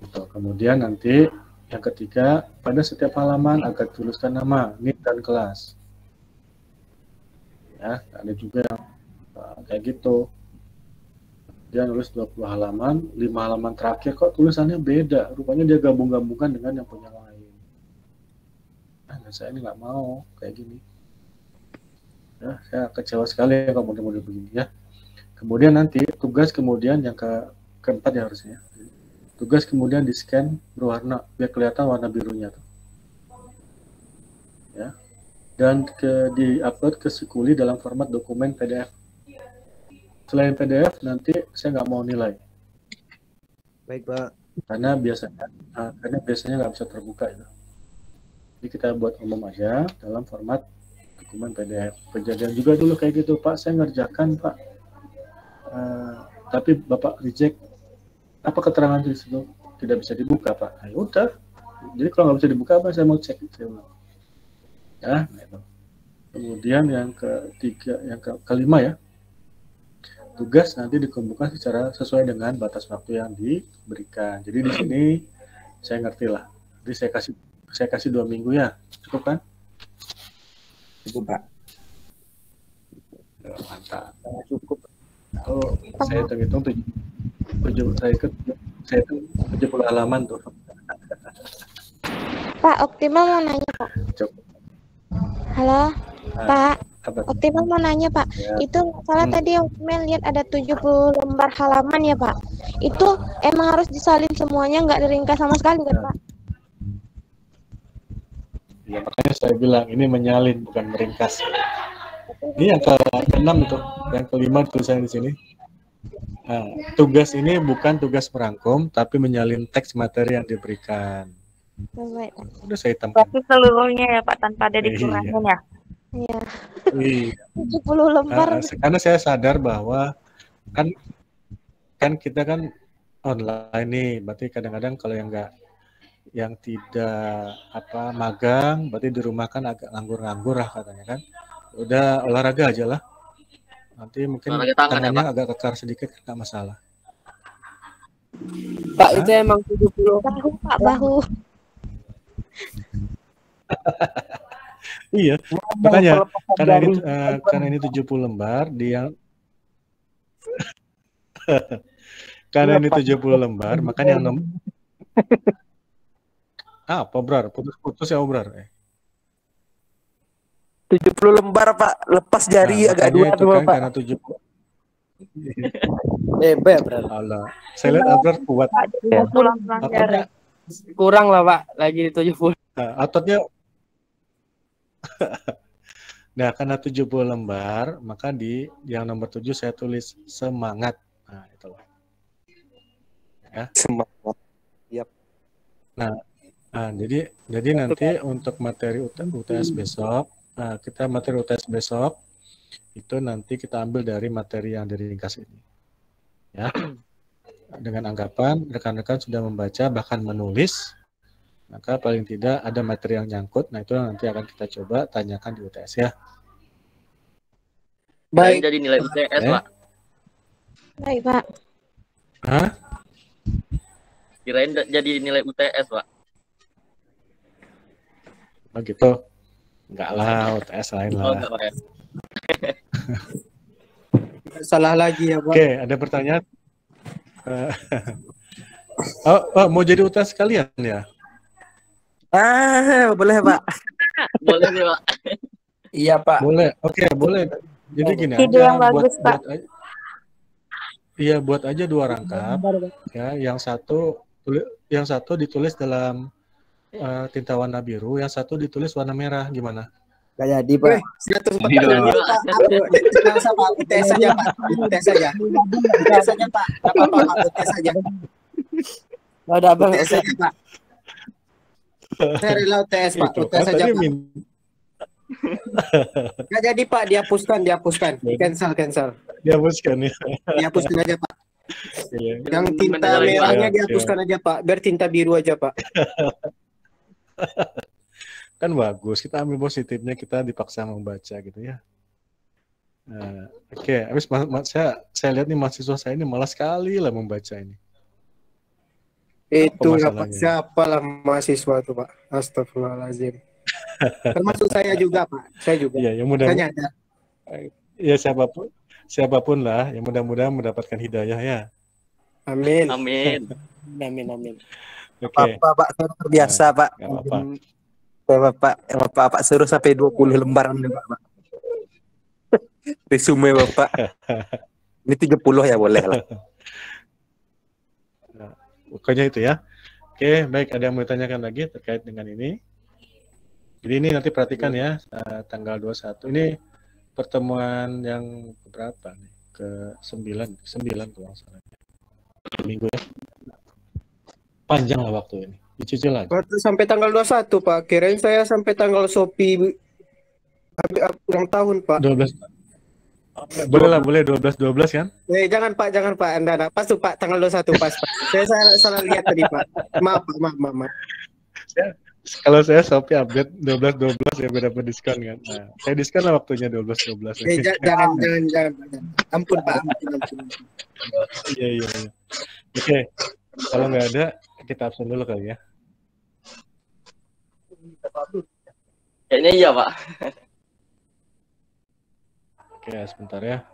Itu. Kemudian nanti yang ketiga, pada setiap halaman agar tuliskan nama, NIM dan kelas. Ya, ada juga yang kayak gitu. Dia nulis 20 halaman, 5 halaman terakhir kok tulisannya beda. Rupanya dia gabung-gabungkan dengan yang punya lain. Nah, saya ini nggak mau kayak gini. Ya, saya kecewa sekali kalau model-model begini ya. Kemudian nanti tugas kemudian yang keempat ya harusnya. Tugas kemudian di scan berwarna biar kelihatan warna birunya tuh. Ya. Dan di-upload ke Sikuli dalam format dokumen PDF. Selain PDF nanti saya nggak mau nilai. Baik, Pak. Karena biasanya nggak bisa terbuka itu. Jadi kita buat umum aja dalam format dokumen PDF. Kejadian juga dulu kayak gitu, Pak. Saya ngerjakan, Pak. Tapi Bapak reject. Apa keterangan di situ tidak bisa dibuka, Pak? Nah, udah. Jadi kalau nggak bisa dibuka, apa saya mau cek? Ya, gitu. Kemudian yang kelima ya. Tugas nanti dikumpulkan secara sesuai dengan batas waktu yang diberikan. Jadi di sini saya ngerti lah. Jadi saya kasih 2 minggu ya, cukup kan? Cukup, Pak. Ya, mantap. Cukup. Oh, saya hitung 70 halaman tuh. Pak, Optimal mau nanya, Pak. Cukup. Halo, Pak. Apa? Optimal mau nanya, Pak. Ya. Itu salah tadi Optimal lihat ada 70 lembar halaman ya, Pak. Itu emang harus disalin semuanya, nggak diringkas sama sekali kan, Pak? Ya, makanya saya bilang ini menyalin bukan meringkas. Ini yang ke-6 itu, yang kelima tulisannya di sini. Nah, tugas ini bukan tugas merangkum, tapi menyalin teks materi yang diberikan. Baik. Udah saya hitamkan. Berarti seluruhnya ya Pak, tanpa ada dikurangin ya? Iya. Iya. 70 lembar. Karena saya sadar bahwa kan kita kan online nih, berarti kadang-kadang kalau yang tidak magang, berarti di rumah kan agak nganggur-nganggur lah katanya kan. Udah olahraga aja lah. Nanti mungkin tangannya agak kekar sedikit, nggak masalah. Pak, itu emang 70. Bahu, Pak, bahu. Iya, makanya karena ini 70 lembar dia karena ini 70 lembar, makanya yang apa Brar? Putus-putus ya Brar? 70 lembar, Pak. Lepas jari agak dua itu kan Pak. karena 70. Brar. Allah. Saya lihat Abrar kuat. Pulang-pulang jari. Kurang lah, Pak. Lagi 70. Ototnya. Nah, karena 70 lembar, maka di yang nomor 7 saya tulis semangat. Nah, itu loh. Ya. Semangat. Yap. Nah, jadi nanti untuk materi UTS besok, materi UTS besok itu nanti kita ambil dari materi yang diringkas ini. Ya. Dengan anggapan rekan-rekan sudah membaca bahkan menulis, maka paling tidak ada materi yang nyangkut. Nah, itu nanti akan kita coba tanyakan di UTS ya. Baik. Jadi nilai UTS, Pak. Baik, Pak. Hah? Kirain jadi nilai UTS, Pak. Oh gitu. Enggak lah, UTS lain lah. Oh, enggak, Pak. Salah lagi ya, Pak. Oke, ada pertanyaan? Mau jadi UTS sekalian ya? Boleh, Pak. Boleh nih, Pak. Iya, Pak. Boleh. Oke, boleh. Jadi gini Ide aja yang bagus, Pak. Buat aja 2 rangkap. Ya, yang satu ditulis dalam tinta warna biru, yang satu ditulis warna merah. Gimana? Gak jadi, Pak. 100 Pak. Sama UTS saja, Pak. UTS saja. UTS saja, Pak. Apa-apa, Pak. UTS saja. Ada Bang. UTS saja, Pak. Saya rela UTS, Pak. UTS saja, Pak. Nggak jadi, Pak. Dihapuskan. Cancel. Dihapuskan ya. Dihapuskan aja, Pak. Yang tinta merahnya dihapuskan aja, Pak. Biar tinta biru aja, Pak. Kan bagus, kita ambil positifnya, kita dipaksa membaca gitu ya. Oke, habis saya lihat nih mahasiswa saya ini malas sekali lah membaca ini. Itu siapa lah mahasiswa itu, Pak. Astagfirullahaladzim. Termasuk saya juga, Pak. Saya juga. Iya, yang mudah. Saya ada. Ya siapapun. siapapun lah yang mudah-mudahan mendapatkan hidayah ya. Amin. Amin. Amin. Oke. Pak, saya terbiasa, Pak. Nggak apa-apa. Bapak suruh sampai 20 lembaran nih, Pak. Resume Bapak. Ini 30 ya boleh lah. Nah, pokoknya itu ya. Oke, baik. Ada yang mau ditanyakan lagi terkait dengan ini? Jadi ini nanti perhatikan ya, tanggal 21. Ini pertemuan yang berapa nih? Ke-9 kalau nggak salah. Minggu ya. Panjang lah waktu ini. Dicicil lagi. Waktu sampai tanggal 21, Pak. Kirain saya sampai tanggal Shopee ulang tahun, Pak. 12. Boleh lah, boleh 12 kan? Jangan Pak. Anda pas tuh Pak, tanggal 21 pas, Pak. Saya salah lihat tadi, Pak. Maaf. Ya, kalau saya Shopee update 12 ya dapat diskon kan. Nah, saya diskon lah waktunya 12. Jangan. Ampun, Pak. Ampun. Iya. Oke. Kalau nggak ada, kita absen dulu kali ya. Kayaknya iya, Pak. Oke, sebentar ya.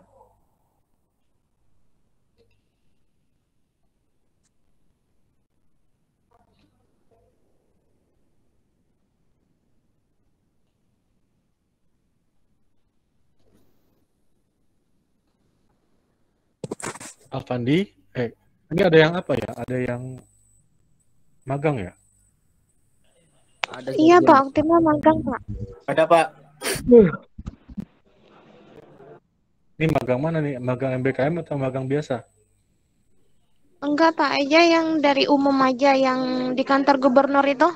Alfandi, ini ada yang apa ya? Ada yang magang ya? Iya Pak, aktifnya magang Pak. Ada, Pak. Ini magang mana nih? Magang MBKM atau magang biasa? Enggak Pak, aja yang dari umum aja, yang di kantor gubernur itu.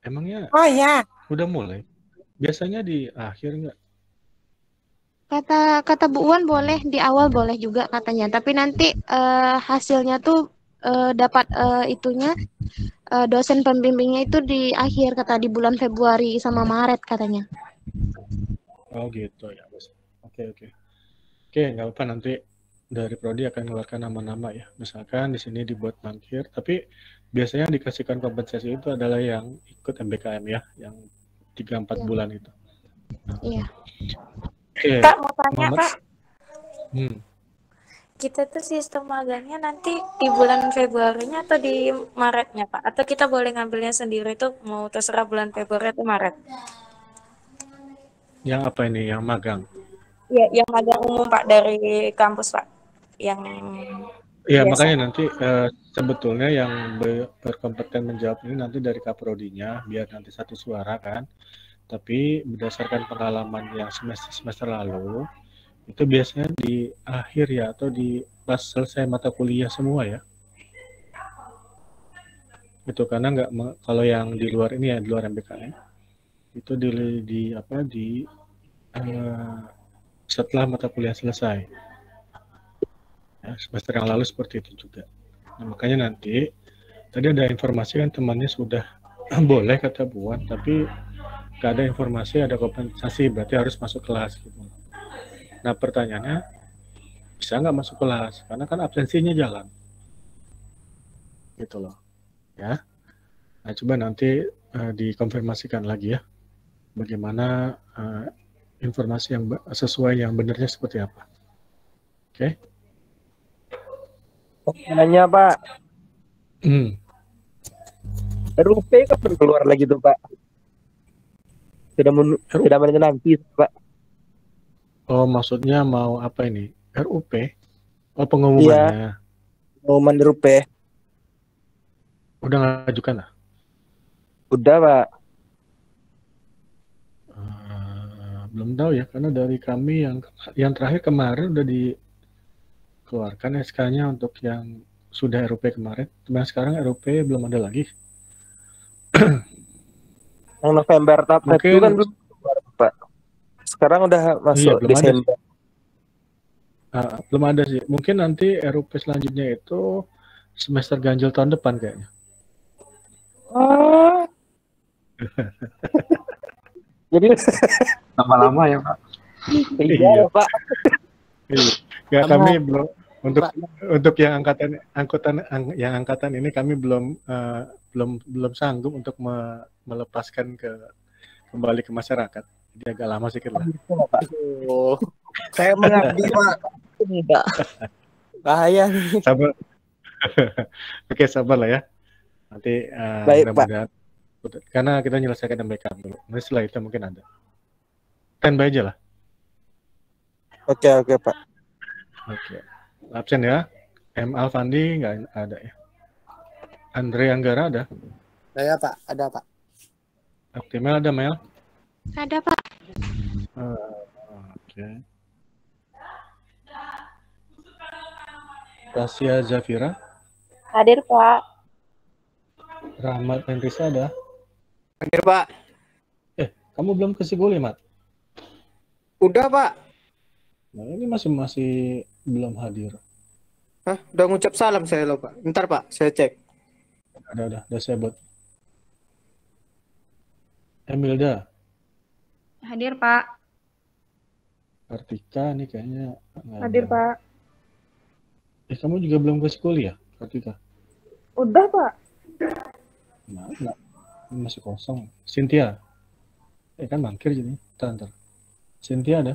Emangnya Oh ya. udah mulai? Biasanya di akhir nggak? Kata Bu Uwan boleh di awal, boleh juga katanya. Tapi nanti hasilnya tuh dapat itunya dosen pembimbingnya itu di akhir, kata di bulan Februari sama Maret katanya. Oh gitu ya, bos. Oke, nggak apa-apa, nanti dari Prodi akan mengeluarkan nama-nama ya. Misalkan di sini dibuat mangkir, tapi biasanya yang dikasihkan kompensasi itu adalah yang ikut MBKM ya, yang 3-4 Ya. bulan itu. Iya. Oke, Kak, mau tanya, Muhammad. Kak. Kita tuh sistem magangnya nanti di bulan Februarinya atau di Maretnya, Pak? Atau kita boleh ngambilnya sendiri tuh mau terserah bulan Februari atau Maret? Yang apa ini? Yang magang? Ya, yang magang umum, Pak, dari kampus, Pak. Yang Iya, biasa. makanya nanti sebetulnya yang berkompeten menjawab ini nanti dari Kaprodinya, biar nanti satu suara kan. Tapi berdasarkan pengalaman yang semester lalu, itu biasanya di akhir ya, atau di pas selesai mata kuliah semua ya. Itu karena nggak kalau yang di luar ini ya, di luar MBKM, itu setelah mata kuliah selesai. Ya, semester yang lalu seperti itu juga. Nah, makanya nanti tadi ada informasi kan temannya sudah boleh kata Buan, tapi nggak ada informasi ada kompensasi, berarti harus masuk kelas gitu. Nah pertanyaannya, bisa nggak masuk kelas? Karena kan absensinya jalan, gitu loh, ya. Nah coba nanti dikonfirmasikan lagi ya, bagaimana informasi yang sesuai yang benarnya seperti apa. Oke? Nanya Pak, RUP kapan keluar lagi tuh Pak? Sudah menanti Pak. Oh maksudnya mau apa ini? RUP? Oh pengumumannya. Iya, pengumuman RUP. Udah ngajukan lah? Udah Pak. Belum tahu ya, karena dari kami yang terakhir kemarin udah dikeluarkan SK-nya untuk yang sudah RUP kemarin. Cuma sekarang RUP belum ada lagi. Yang November tahap itu kan belum keluar Pak. Sekarang udah masuk belum Desember. Belum ada sih. Mungkin nanti RUP selanjutnya itu semester ganjil tahun depan kayaknya. Oh. Jadi lama-lama ya Pak. Iya Pak. Ya kami belum untuk yang angkatan ini kami belum sanggup untuk melepaskan kembali ke masyarakat. Jadi agak lama sedikit lah. Oh, saya mengabdi Pak. Tidak. Bahaya nih. Sabar. Oke, sabar lah ya. Nanti Baik, Pak. mudah-mudahan karena kita menyelesaikan MBK dulu. Nanti setelah itu mungkin ada. Standby aja lah. Oke, Pak. Oke. Absen ya. M. Alfandi nggak ada ya. Andre Anggara ada. Saya Pak, ada Pak. Oke, Mel ada Mel. Ada, Pak. Oke. Tasya Zafira. Hadir, Pak. Rahmat Hendrisa ada. Hadir, Pak. Kamu belum ke Siguli, Mat? Udah, Pak. Nah, ini masih belum hadir. Hah, udah ngucap salam saya loh, Pak. Bentar, Pak, saya cek. Udah saya buat. Emilda, Hadir, Pak. Kartika nih kayaknya nggak Hadir, ada. Pak. Kamu juga belum ke kuliah, Kartika? Udah, Pak. Nggak. Ini masih kosong. Cynthia, kan mangkir jadi. Ntar. Cynthia ada?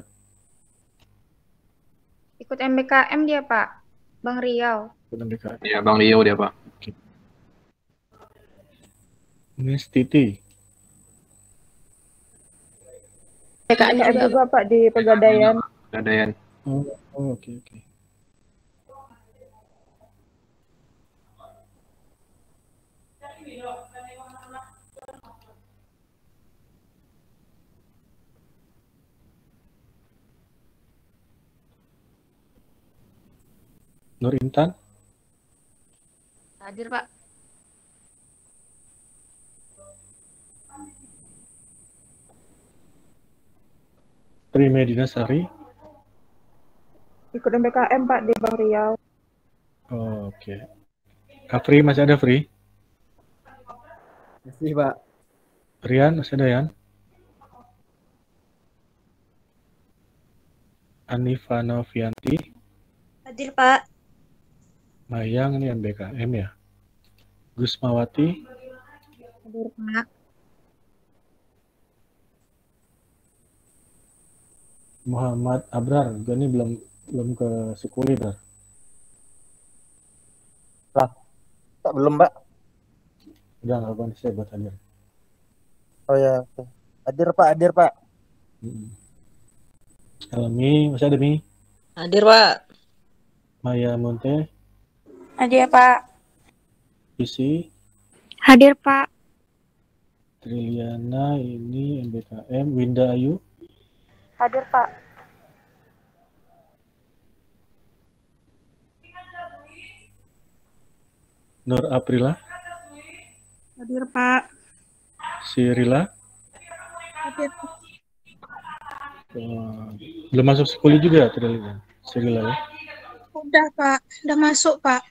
Ikut MBKM dia, Pak. Bang Riau. Iya, Bang Rio dia, Pak. Miss Titi. MBKM juga, Pak, di Pegadaian. Pegadaian. Oh, oke. Nur Intan, Hadir, Pak. Tri Medina Sari. Ikut MBKM, Pak, di Bang Riau. Oh, oke. Afri masih ada, Fri? Masih, Pak. Rian masih ada, Yan? Anifa Novianti. Hadir, Pak. Mayang ini MBKM ya. Gusmawati. Hadir, Pak. Muhammad Abrar juga ini belum ke Sikuli dah. Tak belum, Pak. Udah nggak apa saya buat hadir. Oh ya. Hadir, Pak. Helmi masih ada Mi. Hadir, Pak. Maya Monte. Hadir, Pak. Isi. Hadir, Pak. Triliana ini MBKM. Winda Ayu. Hadir, Pak. Nur Aprila. Hadir, Pak. Sirila. Hadir. Belum masuk sekolah juga Triliana. Sirila ya. Udah, Pak. Udah masuk, Pak.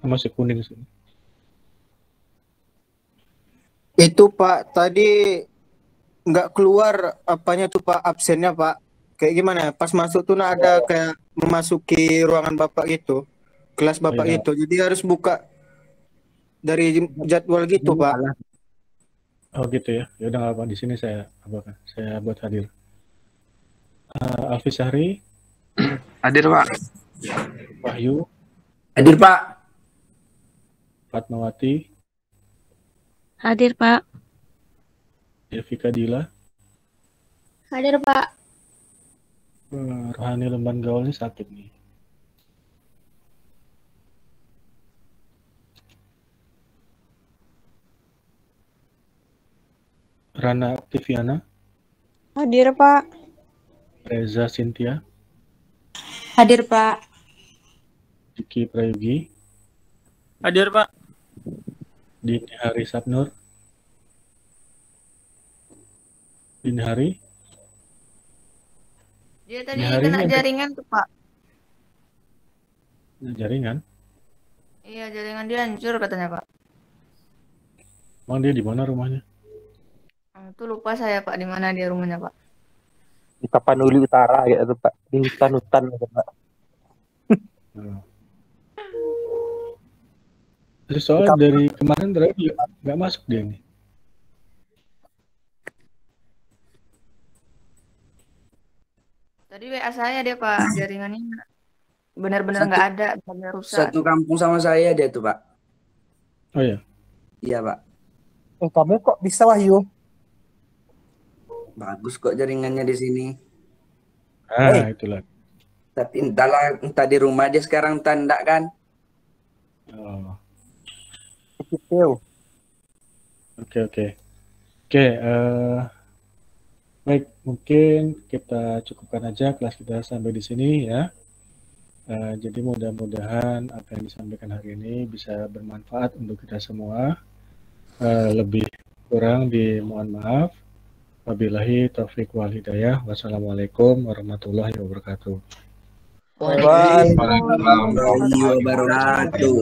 Masih kuning sih. Itu, Pak, tadi nggak keluar apanya tuh, Pak, absennya, Pak. Kayak gimana? Pas masuk tuh ada kayak memasuki ruangan Bapak gitu. Kelas Bapak Iya. itu. Jadi harus buka dari jadwal gitu, Pak. Oh gitu ya. Ya udah nggak apa, di sini saya buat hadir. Alfi Syahri. Hadir, Pak. Wahyu. Hadir, Pak. Fatmawati. Hadir, Pak. Devika Dila. Hadir, Pak. Rohani Lemban Gaul ini sakit nih. Rana Aktiviana. Hadir, Pak. Reza Cynthia. Hadir, Pak. Diki Prayogi. Hadir, Pak. Dini Hari Sapnur. Dini Hari. Dia tadi kena jaringan tuh, Pak. Jaringan. Iya, jaringan dia hancur katanya, Pak. Emang dia di mana rumahnya? Itu lupa saya, Pak, di mana dia rumahnya, Pak. Di Tapanuli Utara gitu, Pak. Di hutan-hutan gitu, Pak. Terus soalnya dari kemarin terakhir nggak masuk dia nih. Tadi WA saya dia Pak, jaringannya benar-benar nggak ada, benar rusak. Satu kampung sama saya dia tuh, Pak. Oh ya. Iya, Pak. Kamu kok bisa Wahyu? Bagus kok jaringannya di sini. Itulah. Tapi entah di rumah dia sekarang tanda kan. Oh. Gitu. Oke. Baik, mungkin kita cukupkan aja kelas kita sampai di sini ya. Jadi mudah-mudahan apa yang disampaikan hari ini bisa bermanfaat untuk kita semua. Lebih kurang dimohon maaf. Wabillahi taufiq wal hidayah. Wassalamualaikum warahmatullahi wabarakatuh. Waalaikumsalam warahmatullahi wabarakatuh.